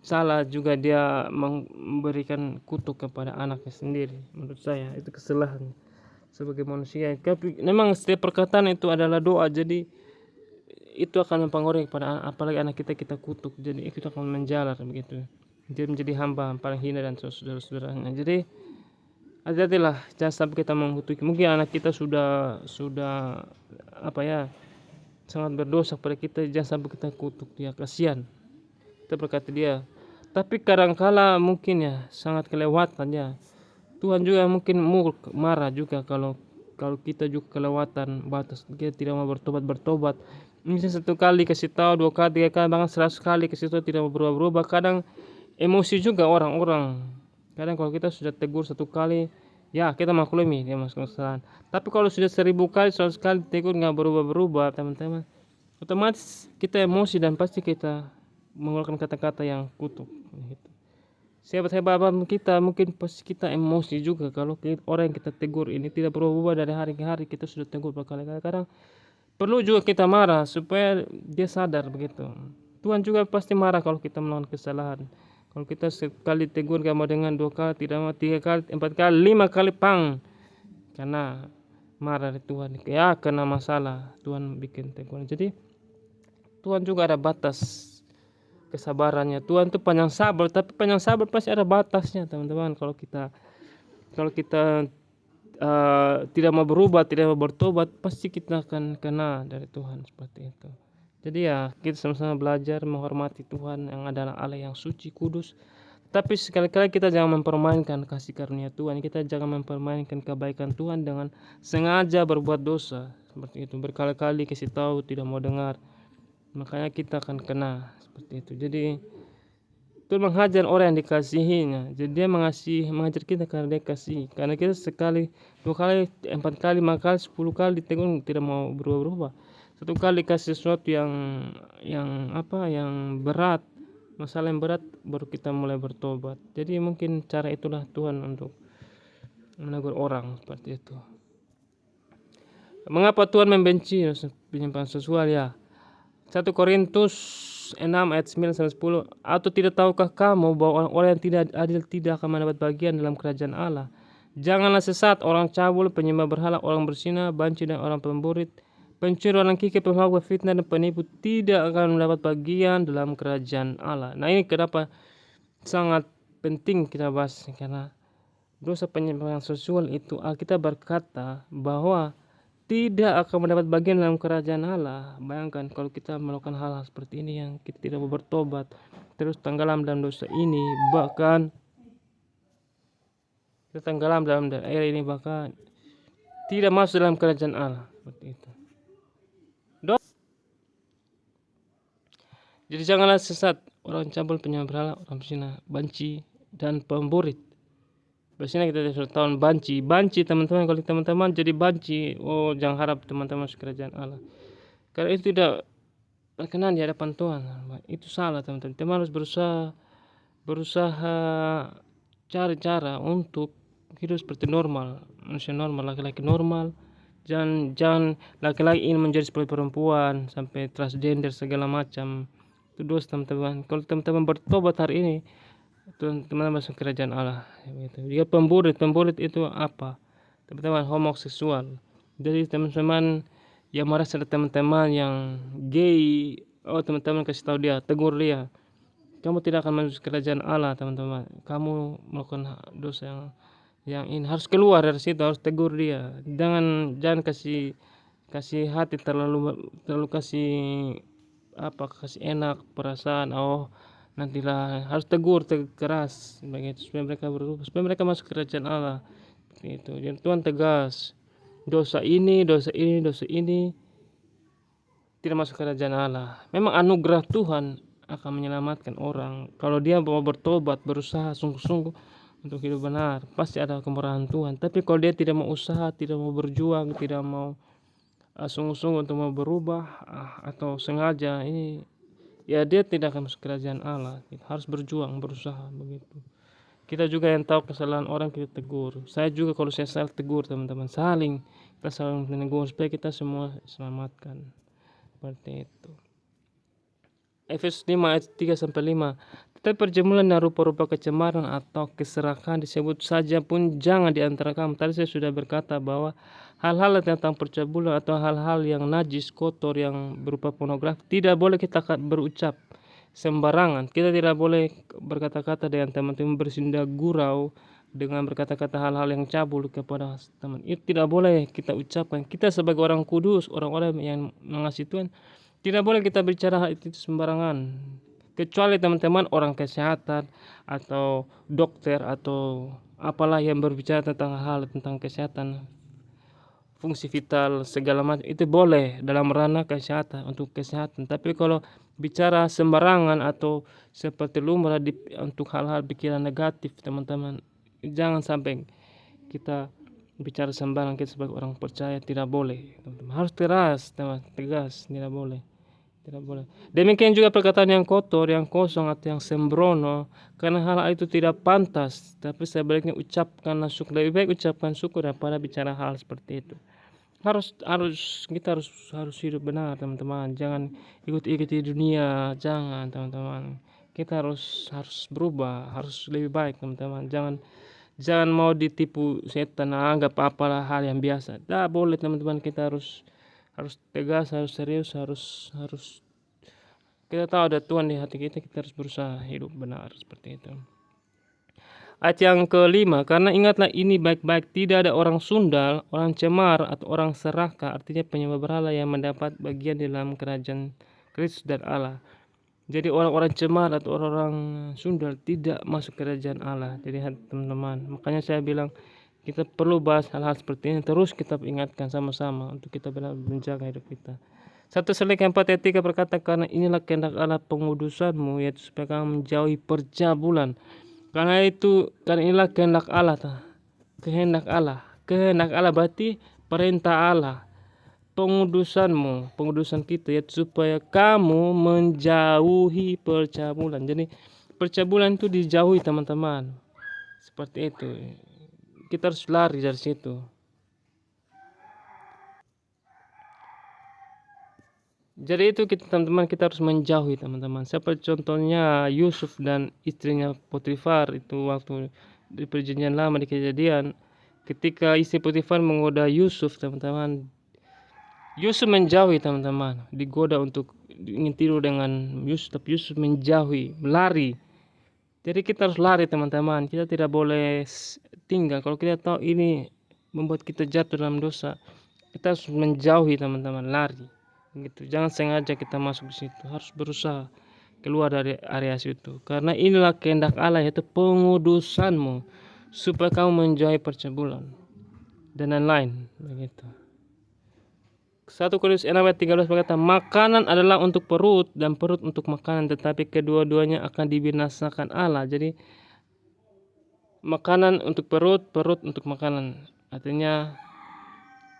salah juga, dia memberikan kutuk kepada anaknya sendiri. Menurut saya itu kesalahan sebagai manusia. Tapi memang setiap perkataan itu adalah doa, jadi itu akan mempengaruhi kepada apalagi anak kita kutuk, jadi itu akan menjalar begitu, dia menjadi hamba paling hina dan saudara-saudaranya. Jadi hati-hatilah, jangan sampai kita mengutuki. Mungkin anak kita sudah sangat berdosa pada kita, jangan sampai kita kutuk dia, kasihan, kita berkata dia. Tapi kadangkala mungkin ya sangat kelewatan ya, Tuhan juga mungkin marah juga kalau kita juga kelewatan batas, kita tidak mau bertobat. Misalnya 1 kali kasih tahu, 2 kali, 3 kali, bahkan 100 kali kasih tahu tidak mau berubah. Kadang emosi juga orang-orang. Kadang kalau kita sudah tegur 1 kali, ya kita maklumi dia masuk kesalahan. Tapi kalau sudah 1000 kali, 100 kali tegur nggak berubah teman-teman, otomatis kita emosi dan pasti kita mengeluarkan kata-kata yang kutuk gitu. Sahabat-sahabat kita mungkin pas kita emosi juga kalau orang yang kita tegur ini tidak berubah dari hari ke hari. Kita sudah tegur berkali-kali, kadang perlu juga kita marah supaya dia sadar begitu. Tuhan juga pasti marah kalau kita melakukan kesalahan. Kalau kita sekali tegur gak mau dengan, dua kali tidak mau, tiga kali, empat kali, lima kali pang, karena marah dari Tuhan ya, kena masalah Tuhan bikin teguran. Jadi Tuhan juga ada batas kesabarannya. Tuhan tuh panjang sabar, tapi panjang sabar pasti ada batasnya, teman-teman. Kalau kita tidak mau berubah, tidak mau bertobat, pasti kita akan kena dari Tuhan seperti itu. Jadi ya kita sama-sama belajar menghormati Tuhan yang adalah Allah yang suci, kudus. Tapi sekali-kali kita jangan mempermainkan kasih karunia Tuhan. Kita jangan mempermainkan kebaikan Tuhan dengan sengaja berbuat dosa seperti itu. Berkali-kali kasih tahu tidak mau dengar, makanya kita akan kena seperti itu. Jadi Tuhan menghajar orang yang dikasihinya. Jadi dia mengajar kita karena dia kasih. Karena kita sekali, dua kali, empat kali, lima kali, 10 kali ditegur tidak mau berubah-ubah. Satu kali kasih sesuatu yang berat, masalah yang berat, baru kita mulai bertobat. Jadi mungkin cara itulah Tuhan untuk menegur orang seperti itu. Mengapa Tuhan membenci penyimpangan seksual ya? 1 Korintus 6 ayat 9 sampai 10. Atau tidak tahukah kamu bahwa orang yang tidak adil tidak akan mendapat bagian dalam kerajaan Allah? Janganlah sesat orang cabul, penyembah berhala, orang berzina, banci dan orang pemburit, pencuri, orang kikir, pemabuk, fitnah dan penipu tidak akan mendapat bagian dalam kerajaan Allah. Nah, ini kenapa sangat penting kita bahas, karena dosa penyimpangan seksual itu Alkitab berkata bahwa tidak akan mendapat bagian dalam kerajaan Allah. Bayangkan kalau kita melakukan hal-hal seperti ini yang kita tidak mau bertobat, terus tenggelam dalam dosa ini, bahkan kita tenggelam dalam air ini, bahkan tidak masuk dalam kerajaan Allah seperti itu. Jadi janganlah sesat orang cabul, penyembah berhala, orang berzina, banci dan pemburit. Biasanya kita sudah tahu banci teman-teman. Kalau teman-teman jadi banci, jangan harap teman-teman masuk kerajaan Allah, karena itu tidak berkenan di hadapan Tuhan. Itu salah, teman-teman. Teman harus berusaha cari cara untuk hidup seperti normal, manusia normal, laki-laki normal. Jangan laki-laki ingin menjadi seperti perempuan sampai transgender segala macam. Itu dosa, teman-teman. Kalau teman-teman bertobat hari ini, teman-teman masuk kerajaan Allah. Dia pemburit itu apa? Teman-teman homoseksual. Jadi teman-teman yang merasa ada teman-teman yang gay, teman-teman kasih tahu dia, tegur dia, kamu tidak akan masuk kerajaan Allah, teman-teman. Kamu melakukan dosa yang ini, harus keluar dari situ, harus tegur dia. Jangan kasih hati terlalu kasih enak perasaan. Nantilah harus tegur keras begitu supaya mereka berubah, supaya mereka masuk kerajaan Allah. Itu. Jadi Tuhan tegas, dosa ini tidak masuk kerajaan Allah. Memang anugerah Tuhan akan menyelamatkan orang kalau dia mau bertobat, berusaha sungguh-sungguh untuk hidup benar, pasti ada kemurahan Tuhan. Tapi kalau dia tidak mau usaha, tidak mau berjuang, tidak mau sungguh-sungguh untuk mau berubah, atau sengaja, ini ya dia tidak akan masuk kerajaan Allah. Kita harus berjuang, berusaha begitu. Kita juga yang tahu kesalahan orang kita tegur. Saya juga kalau saya salah tegur, teman-teman. Kita saling menegur supaya kita semua selamatkan. Seperti itu. Efesus 5 ayat 3 sampai 5. Tetapi perjamuan dan rupa-rupa kecemaran atau keserakahan disebut saja pun jangan di antara kamu. Tadi saya sudah berkata bahwa hal-hal tentang percabulan atau hal-hal yang najis, kotor, yang berupa pornografi tidak boleh kita berucap sembarangan. Kita tidak boleh berkata-kata dengan teman-teman, bersinda gurau dengan berkata-kata hal-hal yang cabul kepada teman. Itu tidak boleh kita ucapkan. Kita sebagai orang kudus, orang-orang yang mengasihi Tuhan, tidak boleh kita bicara hal itu sembarangan. Kecuali teman-teman orang kesehatan atau dokter atau apalah yang berbicara tentang hal tentang kesehatan, fungsi vital segala macam, itu boleh dalam ranah kesehatan, untuk kesehatan. Tapi kalau bicara sembarangan atau seperti lumrah untuk hal-hal pikiran negatif, teman-teman, jangan sampai kita bicara sembarangan. Kita sebagai orang percaya tidak boleh, teman-teman. Harus tegas, tidak boleh. Tidak boleh. Demikian juga perkataan yang kotor, yang kosong atau yang sembrono, karena hal itu tidak pantas, tapi sebaliknya ucapkanlah syukur. Lebih baik ucapkan syukur daripada bicara hal seperti itu. Kita harus hidup benar, teman-teman. Jangan ikuti dunia, jangan, teman-teman. Kita harus berubah, harus lebih baik, teman-teman. Jangan mau ditipu setan, anggap apalah hal yang biasa. Tidak boleh, teman-teman. Kita harus tegas, harus serius, harus kita tahu ada Tuhan di hati kita harus berusaha hidup benar seperti itu. Ayat yang kelima, karena ingatlah ini baik-baik, tidak ada orang sundal, orang cemar, atau orang serakah, artinya penyembah berhala yang mendapat bagian dalam kerajaan Kristus dan Allah. Jadi orang-orang cemar atau orang-orang sundal tidak masuk kerajaan Allah. Jadi teman-teman, makanya saya bilang kita perlu bahas hal-hal seperti ini, terus kita ingatkan sama-sama untuk kita benar menjaga hidup kita. 1 Salih 4:3 berkata, karena inilah kehendak Allah pengudusanmu, yaitu supaya kamu menjauhi percabulan. Karena inilah kehendak Allah. Kehendak Allah berarti perintah Allah. Pengudusan kita, yaitu supaya kamu menjauhi percabulan. Jadi percabulan itu dijauhi, teman-teman. Seperti itu. Kita harus lari dari situ. Jadi itu teman-teman, kita harus menjauhi, teman-teman. Seperti contohnya Yusuf dan istrinya Potifar itu waktu di perjanjian lama, di Kejadian, ketika istri Potifar menggoda Yusuf, teman-teman, Yusuf menjauhi, teman-teman. Digoda untuk ingin tidur dengan Yusuf, tapi Yusuf menjauhi, lari. Jadi kita harus lari, teman-teman. Kita tidak boleh tinggal. Kalau kita tahu ini membuat kita jatuh dalam dosa, kita harus menjauhi, teman-teman, lari. Gitu. Jangan sengaja kita masuk di situ, harus berusaha keluar dari area situ. Karena inilah kehendak Allah, yaitu pengudusanmu, supaya kamu menjauhi percabulan dan lain-lain. Begitu. 1 Korintus 6:13 berkata, makanan adalah untuk perut dan perut untuk makanan, tetapi kedua-duanya akan dibinasakan Allah. Jadi makanan untuk perut, perut untuk makanan. Artinya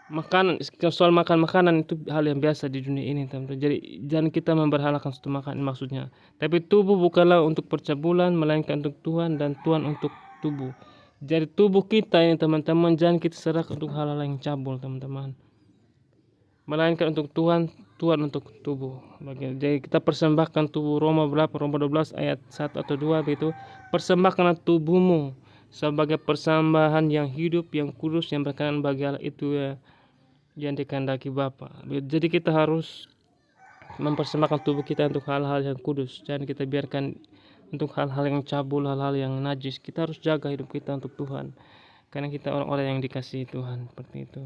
makanan, soal makan makanan itu hal yang biasa di dunia ini, teman-teman. Jadi jangan kita memberhalakan suatu makanan maksudnya. Tapi tubuh bukanlah untuk percabulan, melainkan untuk Tuhan, dan Tuhan untuk tubuh. Jadi tubuh kita ini, teman-teman, jangan kita serahkan untuk hal-hal yang cabul, teman-teman. Melainkan untuk Tuhan, Tuhan untuk tubuh. Jadi kita persembahkan tubuh. Roma 12 ayat 1 atau 2 begitu. Persembahkanlah tubuhmu sebagai persembahan yang hidup, yang kudus, yang berkenan bagi Allah, itu ya yang dikehendaki Bapa. Jadi kita harus mempersembahkan tubuh kita untuk hal-hal yang kudus. Jangan kita biarkan untuk hal-hal yang cabul, hal-hal yang najis. Kita harus jaga hidup kita untuk Tuhan, karena kita orang-orang yang dikasihi Tuhan. Seperti itu.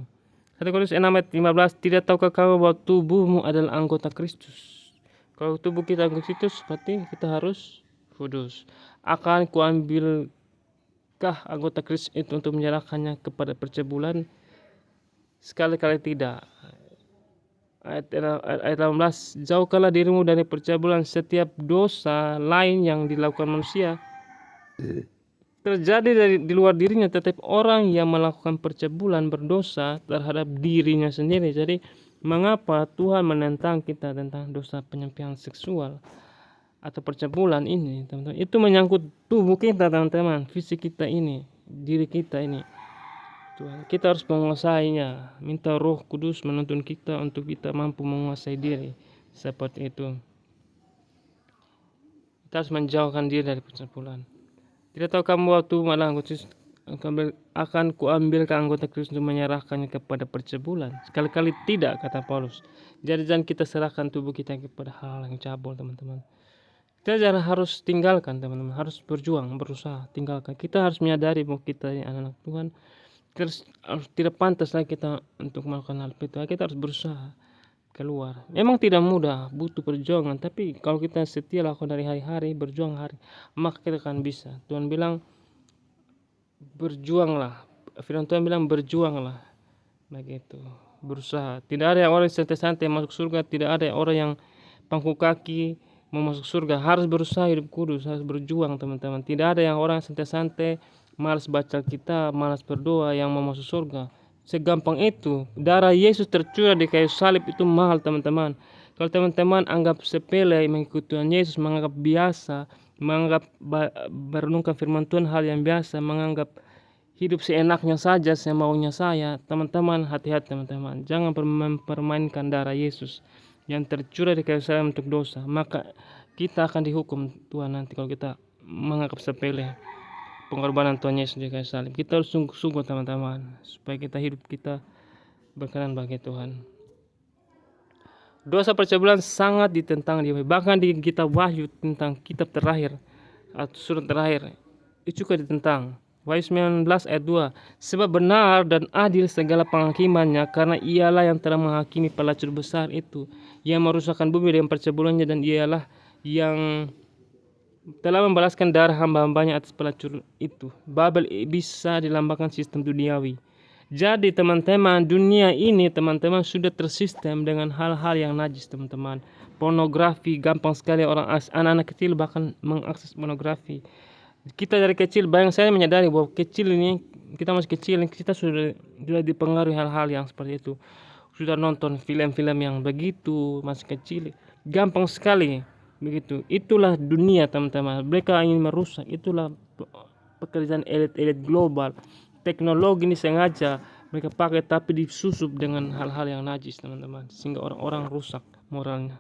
1 Korintus 6:15, tidak tahukah kamu bahwa tubuhmu adalah anggota Kristus? Kalau tubuh kita anggota Kristus, berarti kita harus kudus. Akan kuambilkah anggota Kristus itu untuk menyerahkannya kepada percabulan? Sekali-kali tidak. Ayat 18, jauhkanlah dirimu dari percabulan. Setiap dosa lain yang dilakukan manusia terjadi di luar dirinya, tetapi orang yang melakukan percabulan berdosa terhadap dirinya sendiri. Jadi mengapa Tuhan menentang kita tentang dosa penyimpangan seksual atau percabulan ini, teman-teman? Itu menyangkut tubuh kita, teman-teman, fisik kita ini, diri kita ini. Kita harus menguasainya. Minta Roh Kudus menuntun kita untuk kita mampu menguasai diri. Seperti itu. Kita harus menjauhkan diri dari percabulan. Tidak tahu kamu waktu malah akan kuambilkan anggota Kristus untuk menyerahkannya kepada percabulan? Sekali-kali tidak, kata Paulus. Jadi jangan kita serahkan tubuh kita kepada hal yang cabul, teman-teman. Kita jangan harus tinggalkan, teman-teman. Harus berjuang, berusaha tinggalkan. Kita harus menyadari bahwa kita ini anak-anak Tuhan. Tidak pantas lagi kita untuk melakukan hal itu. Kita harus berusaha keluar. Memang tidak mudah, butuh perjuangan, tapi kalau kita setia lakukan dari hari-hari, berjuang hari, maka kita akan bisa. Tuhan bilang berjuanglah. Firman Tuhan bilang berjuanglah. Begitu. Berusaha. Tidak ada orang yang santai-santai masuk surga, tidak ada orang yang pangku kaki mau masuk surga. Harus berusaha hidup kudus, harus berjuang, teman-teman. Tidak ada yang orang santai-santai malas baca kita, malas berdoa yang mau masuk surga. Segampang itu. Darah Yesus tercurah di kayu salib itu mahal, teman-teman. Kalau teman-teman anggap sepele mengikuti Tuhan Yesus, menganggap biasa, menganggap merenungkan firman Tuhan hal yang biasa, menganggap hidup seenaknya saja, semaunya saya, teman-teman hati-hati teman-teman. Jangan mempermainkan darah Yesus yang tercurah di kayu salib untuk dosa. Maka kita akan dihukum Tuhan nanti kalau kita menganggap sepele pengorbanan Tuhan Yesus di kayu salib. Kita harus sungguh-sungguh teman-teman, supaya kita hidup kita berkenan bagi Tuhan. Dosa percabulan sangat ditentang di bahkan di kitab Wahyu tentang kitab terakhir atau surat terakhir itu juga ditentang. Wahyu 19 ayat 2, sebab benar dan adil segala penghakimannya, karena ialah yang telah menghakimi pelacur besar itu yang merusakkan bumi dengan percabulannya, dan ialah yang telah membalaskan darah hamba-hambanya atas pelacur itu. Babel bisa dilambangkan sistem duniawi. Jadi teman-teman, dunia ini teman-teman sudah tersistem dengan hal-hal yang najis teman-teman. Pornografi, gampang sekali orang anak-anak kecil bahkan mengakses pornografi. Kita dari kecil, bayang saya menyadari bahwa kecil ini, kita masih kecil, kita sudah dipengaruhi hal-hal yang seperti itu. Sudah nonton film-film yang begitu, masih kecil. Gampang sekali begitu. Itulah dunia teman-teman. Mereka ingin merusak. Itulah pekerjaan elit-elit global. Teknologi ini sengaja mereka pakai tapi disusup dengan hal-hal yang najis teman-teman, sehingga orang-orang rusak moralnya.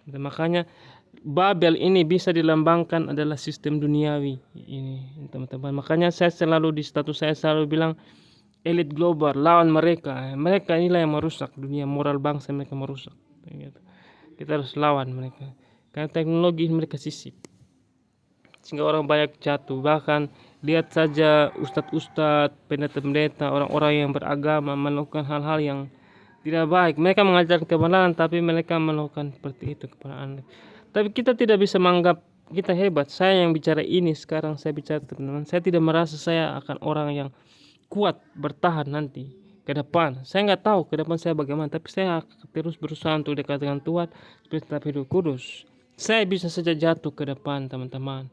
Dan makanya Babel ini bisa dilambangkan adalah sistem duniawi ini teman-teman. Makanya saya selalu di status saya selalu bilang elit global lawan mereka. Mereka inilah yang merusak dunia, moral bangsa mereka merusak. Kita harus lawan mereka karena teknologi mereka sisip, sehingga orang banyak jatuh. Bahkan lihat saja ustadz-ustadz, pendeta-pendeta, orang-orang yang beragama melakukan hal-hal yang tidak baik. Mereka mengajarkan kebenaran tapi mereka melakukan seperti itu kepada anak. Tapi kita tidak bisa menganggap kita hebat. Saya yang bicara ini sekarang, saya bicara teman-teman, saya tidak merasa saya akan orang yang kuat bertahan nanti ke depan. Saya nggak tahu ke depan saya bagaimana, tapi saya terus berusaha untuk dekat dengan Tuhan supaya tetap hidup kudus. Saya bisa saja jatuh ke depan teman-teman,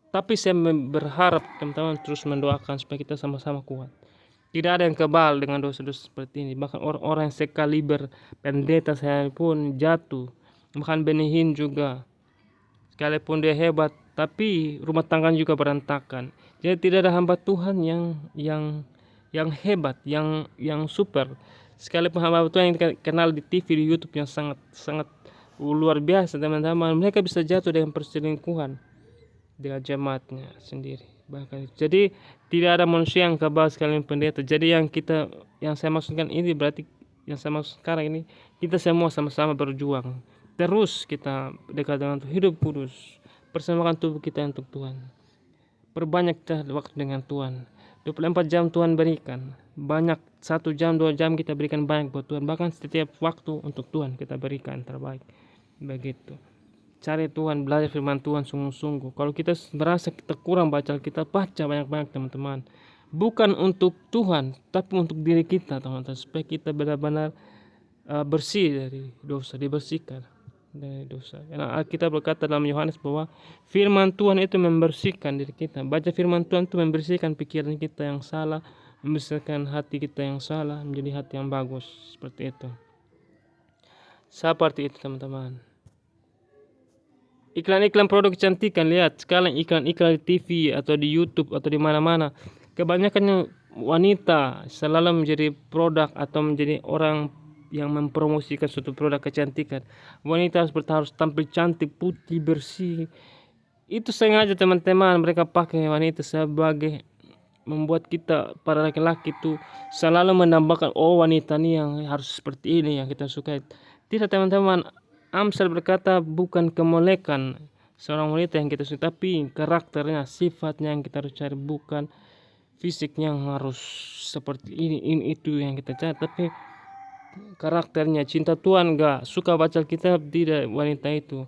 tapi saya berharap teman-teman terus mendoakan supaya kita sama-sama kuat. Tidak ada yang kebal dengan dosa-dosa seperti ini. Bahkan orang-orang yang sekaliber pendeta saya pun jatuh. Bahkan Benihin juga. Sekalipun dia hebat, tapi rumah tangga juga berantakan. Jadi tidak ada hamba Tuhan yang hebat, yang super. Sekalipun hamba Tuhan yang kenal di TV, di YouTube yang sangat luar biasa teman-teman, mereka bisa jatuh dengan perselingkuhan dengan jemaatnya sendiri. Bahkan jadi tidak ada manusia yang kebal sekalian pendeta. Jadi yang saya maksudkan ini berarti yang saya maksud sekarang ini, kita semua sama-sama berjuang. Terus kita dekat dengan Tuhan, hidup kudus, persembahkan tubuh kita untuk Tuhan. Perbanyak waktu dengan Tuhan. 24 jam Tuhan berikan. Banyak 1 jam 2 jam kita berikan banyak buat Tuhan. Bahkan setiap waktu untuk Tuhan kita berikan terbaik. Begitu. Cari Tuhan, belajar firman Tuhan sungguh-sungguh. Kalau kita merasa kita kurang baca Alkitab, baca banyak-banyak teman-teman. Bukan untuk Tuhan, tapi untuk diri kita teman-teman, supaya kita benar-benar bersih dari dosa, dibersihkan dari dosa. Karena Alkitab berkata dalam Yohanes bahwa firman Tuhan itu membersihkan diri kita. Baca firman Tuhan itu membersihkan pikiran kita yang salah, membersihkan hati kita yang salah menjadi hati yang bagus. Seperti itu. Seperti itu teman-teman. Iklan-iklan produk kecantikan, lihat sekarang iklan-iklan di TV atau di YouTube atau di mana-mana. Kebanyakan wanita selalu menjadi produk atau menjadi orang yang mempromosikan suatu produk kecantikan. Wanita harus tampil cantik, putih, bersih. Itu sengaja teman-teman, mereka pakai wanita sebagai membuat kita para laki-laki itu selalu menambahkan, oh wanita ini yang harus seperti ini yang kita sukai. Tidak teman-teman. Amsal berkata bukan kemolekan seorang wanita yang kita suka, tapi karakternya, sifatnya yang kita harus cari, bukan fisiknya yang harus seperti ini itu yang kita cari, tapi karakternya. Cinta Tuhan gak suka baca Alkitab, tidak wanita itu.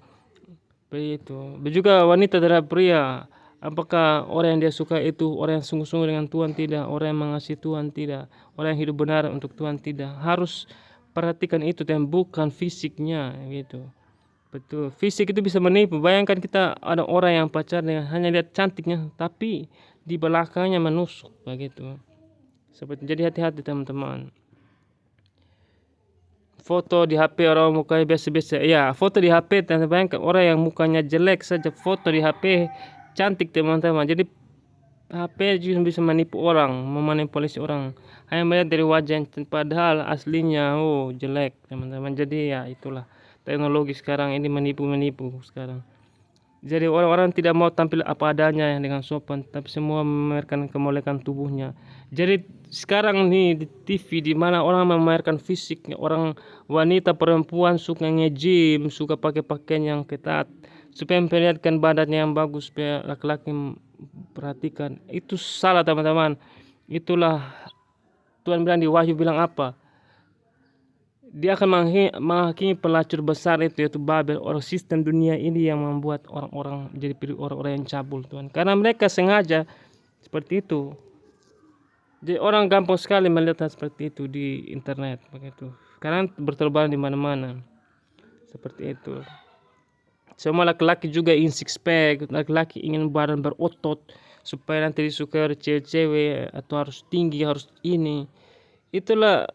Begitu. Juga wanita terhadap pria, apakah orang yang dia suka itu orang yang sungguh-sungguh dengan Tuhan? Tidak. Orang yang mengasihi Tuhan? Tidak. Orang yang hidup benar untuk Tuhan? Tidak. Harus perhatikan itu dan bukan fisiknya gitu. Betul, fisik itu bisa menipu. Bayangkan kita ada orang yang pacarnya hanya lihat cantiknya tapi di belakangnya menusuk begitu. Seperti, jadi hati-hati teman-teman. foto di HP orang mukanya biasa-biasa. Ya, foto di HP teman-teman, orang yang mukanya jelek saja foto di HP cantik teman-teman. Jadi HP juga bisa menipu orang, memanipulasi orang. Hanya melihat dari wajah yang padahal aslinya jelek teman-teman. Jadi ya itulah teknologi sekarang ini menipu-menipu sekarang. Jadi orang-orang tidak mau tampil apa adanya dengan sopan, tapi semua memamerkan kemolekan tubuhnya. Jadi sekarang nih di TV di mana orang memamerkan fisiknya, orang wanita perempuan suka nge-gym, suka pakai pakaian yang ketat supaya memperlihatkan badannya yang bagus supaya laki-laki perhatikan. Itu salah teman-teman. Itulah Tuhan bilang di Wahyu bilang apa? Dia akan menghakimi pelacur besar itu yaitu Babel, orang sistem dunia ini yang membuat orang-orang jadi orang-orang yang cabul Tuhan. Karena mereka sengaja seperti itu. Jadi orang gampang sekali melihat hal seperti itu di internet begitu. Karena berterbangan di mana-mana. Seperti itu. Semua laki-laki juga ingin six pack, laki-laki ingin badan berotot supaya nanti disukai oleh cewek-cewek atau harus tinggi, harus ini. Itulah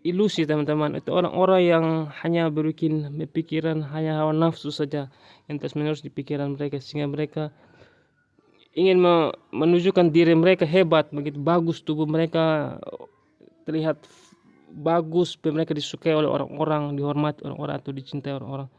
ilusi teman-teman. Itu orang-orang yang hanya berbikin pikiran hanya hawa nafsu saja yang terus menerus di pikiran mereka sehingga mereka ingin menunjukkan diri mereka hebat, begitu bagus tubuh mereka terlihat bagus, mereka disukai oleh orang-orang, dihormati orang-orang atau dicintai orang-orang.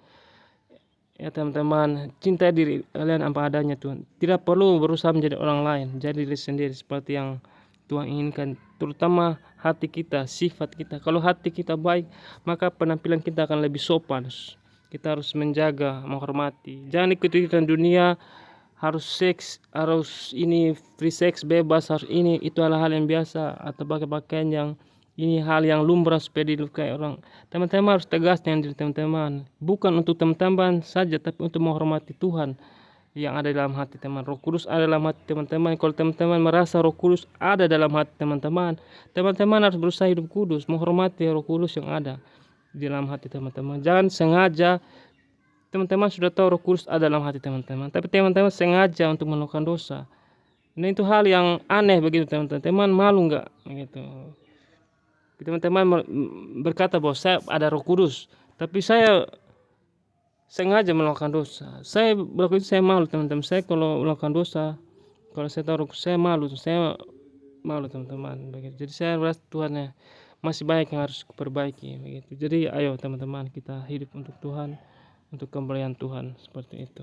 Ya teman-teman, cintai diri kalian apa adanya Tuhan. Tidak perlu berusaha menjadi orang lain, jadi diri sendiri seperti yang Tuhan inginkan, terutama hati kita, sifat kita. Kalau hati kita baik, maka penampilan kita akan lebih sopan. Kita harus menjaga, menghormati. Jangan ikut-ikutan dunia, harus seks, harus ini free seks bebas, harus ini, itu adalah hal yang biasa. Atau pakai pakaian yang ini hal yang lumrah supaya dilukai orang. Teman-teman harus tegas dengan diri teman-teman. Bukan untuk teman-teman saja, tapi untuk menghormati Tuhan yang ada dalam hati teman. Roh Kudus ada dalam hati teman-teman. Kalau teman-teman merasa Roh Kudus ada dalam hati teman-teman, teman-teman harus berusaha hidup kudus, menghormati Roh Kudus yang ada di dalam hati teman-teman. Jangan sengaja teman-teman sudah tahu Roh Kudus ada dalam hati teman-teman, tapi teman-teman sengaja untuk melakukan dosa. Nah itu hal yang aneh begitu teman-teman. Teman malu nggak gitu? Teman-teman berkata bahwa saya ada Roh Kudus, tapi saya sengaja melakukan dosa. Saya berlaku itu saya malu teman-teman. Saya kalau melakukan dosa, kalau saya tahu saya malu teman-teman. Begitu. Jadi saya merasa Tuhan masih banyak yang harus perbaiki. Begitu. Jadi ayo teman-teman kita hidup untuk Tuhan, untuk kemuliaan Tuhan seperti itu.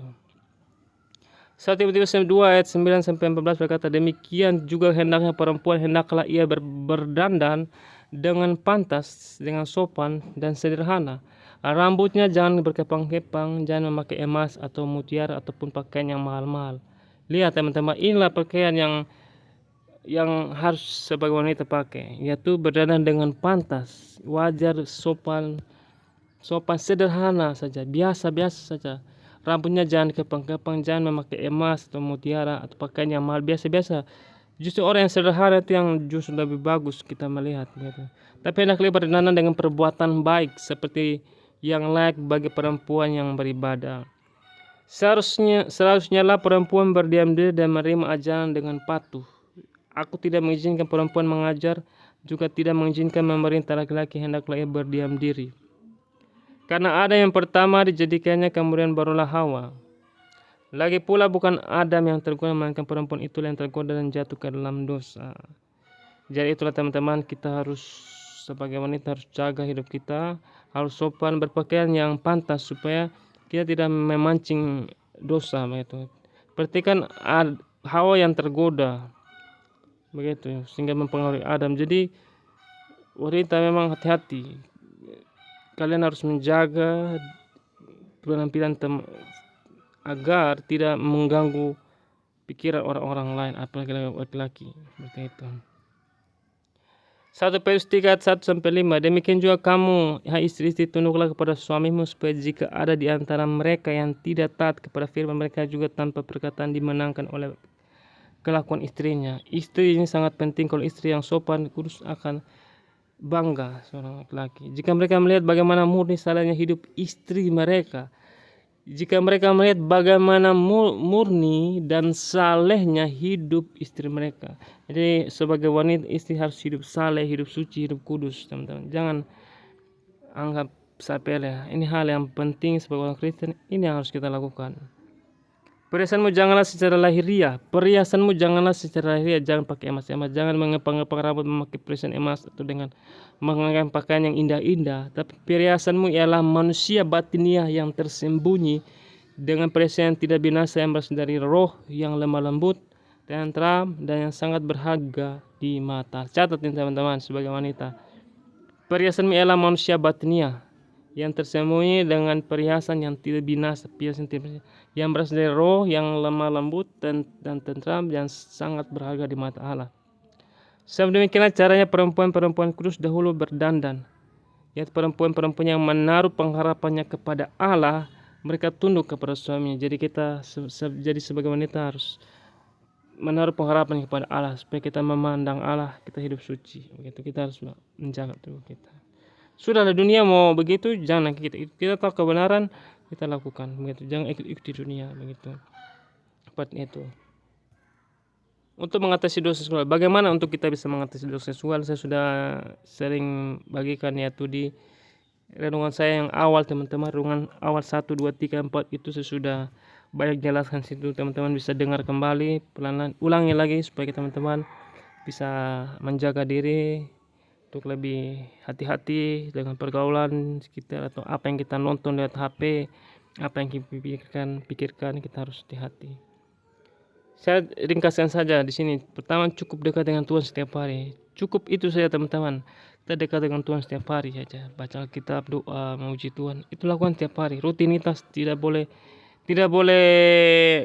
1 Timotius 2 ayat 9 sampai 14 berkata, demikian juga hendaknya perempuan hendaklah ia berdandan dengan pantas, dengan sopan dan sederhana. Rambutnya jangan berkepang-kepang, jangan memakai emas atau mutiara ataupun pakaian yang mahal-mahal. Lihat teman-teman, inilah pakaian yang harus sebagai wanita pakai, yaitu berdandan dengan pantas, wajar, sopan, sederhana saja, biasa-biasa saja. Rambutnya jangan kepang-kepang, jangan memakai emas atau mutiara atau pakaian yang mahal, biasa-biasa. Justru orang yang sederhana itu yang justru lebih bagus kita melihat gitu. Tapi hendaklah berdandan dengan perbuatan baik seperti yang layak bagi perempuan yang beribadah. Seharusnya lah perempuan berdiam diri dan menerima ajaran dengan patuh. Aku tidak mengizinkan perempuan mengajar, juga tidak mengizinkan memerintah laki-laki, hendaklah ia berdiam diri. Karena Adam yang pertama dijadikannya, kemudian barulah Hawa. Lagi pula bukan Adam yang tergoda, melainkan perempuan itulah yang tergoda dan jatuh ke dalam dosa. Jadi itulah teman-teman, kita harus sebagai wanita harus jaga hidup kita, harus sopan, berpakaian yang pantas supaya kita tidak memancing dosa begitu. Perhatikan Hawa yang tergoda begitu sehingga mempengaruhi Adam. Jadi wanita memang hati-hati. Kalian harus menjaga penampilan agar tidak mengganggu pikiran orang-orang lain, apalagi laki-laki seperti itu. 1 Petrus 3 ayat 1 sampai 5. Demikian juga kamu, hai istri-istri, tunduklah kepada suamimu, supaya jika ada di antara mereka yang tidak taat kepada firman, mereka juga tanpa perkataan dimenangkan oleh kelakuan istrinya. Istri ini sangat penting. Kalau istri yang sopan kudus akan bangga seorang laki-laki. Jika mereka melihat bagaimana murni salehnya hidup istri mereka, jika mereka melihat bagaimana murni dan salehnya hidup istri mereka. Jadi sebagai wanita, istri harus hidup saleh, hidup suci, hidup kudus teman-teman. Jangan anggap sepele. Ini hal yang penting sebagai orang Kristen, ini yang harus kita lakukan. Perhiasanmu janganlah secara lahiriah. Perhiasanmu janganlah secara lahiriah. Jangan pakai emas-emas. Jangan mengepang-ngepang rambut memakai perhiasan emas atau dengan mengenakan pakaian yang indah-indah. Tapi perhiasanmu ialah manusia batiniah yang tersembunyi dengan perhiasan yang tidak binasa yang berasal dari roh yang lemah lembut dan terang dan yang sangat berharga di mata. Catat ini teman-teman sebagai wanita. Perhiasanmu ialah manusia batiniah yang tersembunyi dengan perhiasan yang tidak binasa, perhiasan yang berasal dari roh yang lemah lembut dan tentram yang sangat berharga di mata Allah. Sebab demikianlah caranya perempuan-perempuan kudus dahulu berdandan, yaitu perempuan-perempuan yang menaruh pengharapannya kepada Allah, mereka tunduk kepada suaminya. Jadi kita jadi sebagai wanita harus menaruh pengharapan kepada Allah supaya kita memandang Allah, kita hidup suci. Begitu kita harus menjaga tubuh kita. Sudahlah, dunia mau begitu, jangan kita tahu kebenaran, kita lakukan begitu. Jangan ikuti dunia begitu. Seperti itu. Untuk mengatasi dosa seksual, bagaimana untuk kita bisa mengatasi dosa seksual? Saya sudah sering bagikan yaitu di renungan saya yang awal teman-teman, renungan awal 1, 2, 3, 4 itu saya sudah banyak jelaskan situ, teman-teman bisa dengar kembali, pelan-pelan ulangi lagi supaya teman-teman bisa menjaga diri untuk lebih hati-hati dengan pergaulan sekitar atau apa yang kita nonton lewat HP, apa yang kita pikirkan kita harus hati-hati. Saya ringkaskan saja di sini. Pertama, cukup dekat dengan Tuhan setiap hari. Cukup itu saja teman-teman. Kita dekat dengan Tuhan setiap hari saja. Baca Alkitab, doa, memuji Tuhan. Itu lakukan setiap hari. Rutinitas tidak boleh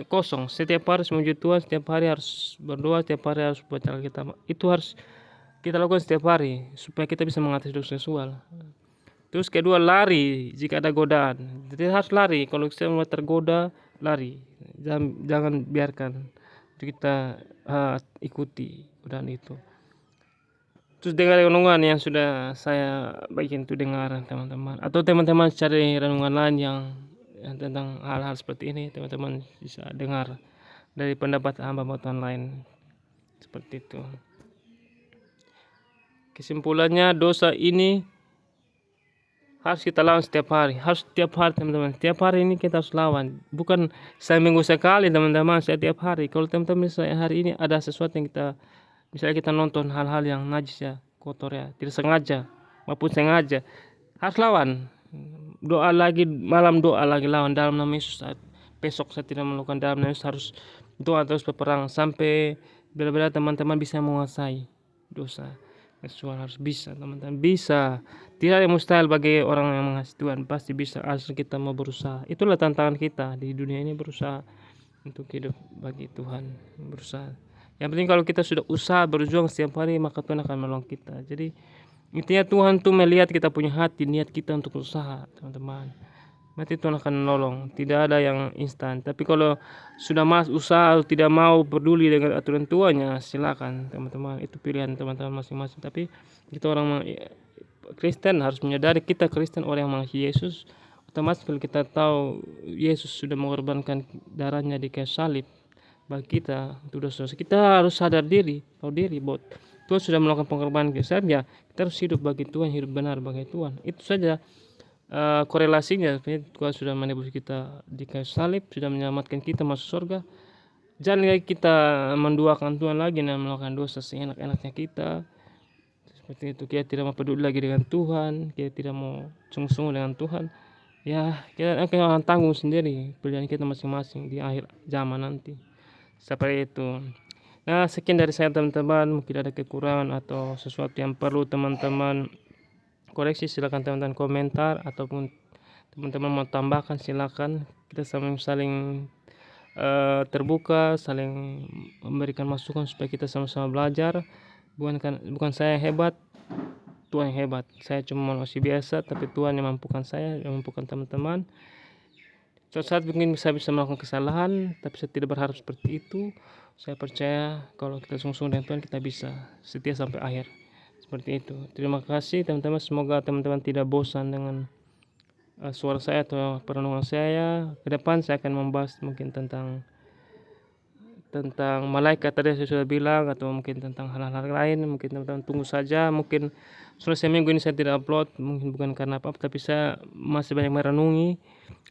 kosong. Setiap hari harus memuji Tuhan, setiap hari harus berdoa, setiap hari harus baca Alkitab. Itu harus kita lakukan setiap hari supaya kita bisa mengatasi dosa seksual. Terus kedua, lari jika ada godaan. Jadi harus lari. Kalau kita mulai tergoda, lari. Jangan biarkan kita ikuti godaan itu. Terus dengar renungan yang sudah saya bagikan itu, dengar teman-teman. Atau teman-teman cari renungan lain yang tentang hal-hal seperti ini, teman-teman bisa dengar dari pendapat hamba Tuhan lain. Seperti itu. Kesimpulannya, dosa ini harus kita lawan setiap hari. Harus setiap hari teman-teman. Setiap hari ini kita harus lawan. Bukan seminggu sekali teman-teman, setiap hari. Kalau teman-teman misalnya hari ini ada sesuatu yang misalnya kita nonton hal-hal yang najis ya, kotor ya, tidak sengaja maupun sengaja, harus lawan. Doa lagi, malam doa lagi, lawan dalam nama Yesus. Besok saya tidak melakukan dalam nama Yesus, harus doa terus berperang sampai benar-benar teman-teman bisa menguasai dosa seksual. Harus bisa teman-teman, bisa. Tidak ada yang mustahil bagi orang yang mengasihi Tuhan, pasti bisa asal kita mau berusaha. Itulah tantangan kita di dunia ini, berusaha untuk hidup bagi Tuhan, berusaha. Yang penting kalau kita sudah usaha berjuang setiap hari, maka Tuhan akan menolong kita. Jadi intinya Tuhan tuh melihat kita punya hati, niat kita untuk usaha teman-teman. Nanti Tuhan akan menolong. Tidak ada yang instan. Tapi kalau sudah usaha tidak mau peduli dengan aturan tuannya, silakan teman-teman. Itu pilihan teman-teman masing-masing. Tapi kita orang Kristen harus menyadari kita Kristen, orang yang mengasihi Yesus. Otomatis kalau kita tahu Yesus sudah mengorbankan darahnya di kayu salib bagi kita untuk dosa, kita harus sadar diri, tahu diri bahwa Tuhan sudah melakukan pengorbanan saja. Kita harus hidup bagi Tuhan, hidup benar bagi Tuhan. Itu saja korelasinya. Tuhan sudah menebus kita di kayu salib, sudah menyelamatkan kita masuk surga. Jangan lagi kita menduakan Tuhan lagi dan melakukan dosa seenak-enaknya kita. Seperti itu, kita tidak mau peduli lagi dengan Tuhan, kita tidak mau sungguh-sungguh dengan Tuhan. Ya, kita akan tanggung sendiri pilihan kita masing-masing di akhir zaman nanti. Seperti itu. Nah, sekian dari saya teman-teman. Mungkin ada kekurangan atau sesuatu yang perlu teman-teman koreksi, silakan teman-teman komentar, ataupun teman-teman mau tambahkan silakan. Kita saling terbuka, saling memberikan masukan supaya kita sama-sama belajar. Bukan saya yang hebat, Tuhan yang hebat. Saya cuma manusia biasa, tapi Tuhan yang mampukan saya, yang mampukan teman-teman. Suatu saat mungkin bisa melakukan kesalahan, tapi saya tidak berharap seperti itu. Saya percaya kalau kita sungguh-sungguh dengan Tuhan, kita bisa setia sampai akhir. Seperti itu. Terima kasih teman-teman. Semoga teman-teman tidak bosan dengan suara saya atau perenungan saya. Ke depan saya akan membahas mungkin tentang tentang malaikat tadi saya sudah bilang, atau mungkin tentang hal-hal lain, mungkin teman-teman tunggu saja. Mungkin sudah seminggu ini saya tidak upload, mungkin bukan karena apa, tapi saya masih banyak merenungi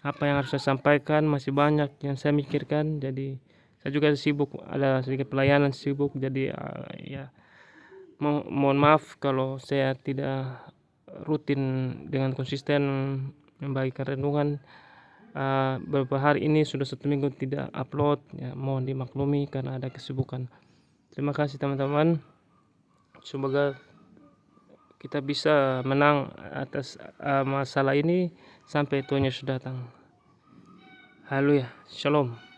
apa yang harus saya sampaikan, masih banyak yang saya mikirkan. Jadi saya juga sibuk, ada sedikit pelayanan sibuk, jadi ya mohon maaf kalau saya tidak rutin dengan konsisten membagikan renungan. Beberapa hari ini sudah 1 minggu tidak upload, ya mohon dimaklumi karena ada kesibukan. Terima kasih teman-teman, semoga kita bisa menang atas masalah ini sampai Tuhan Yesus datang. Haleluya, shalom.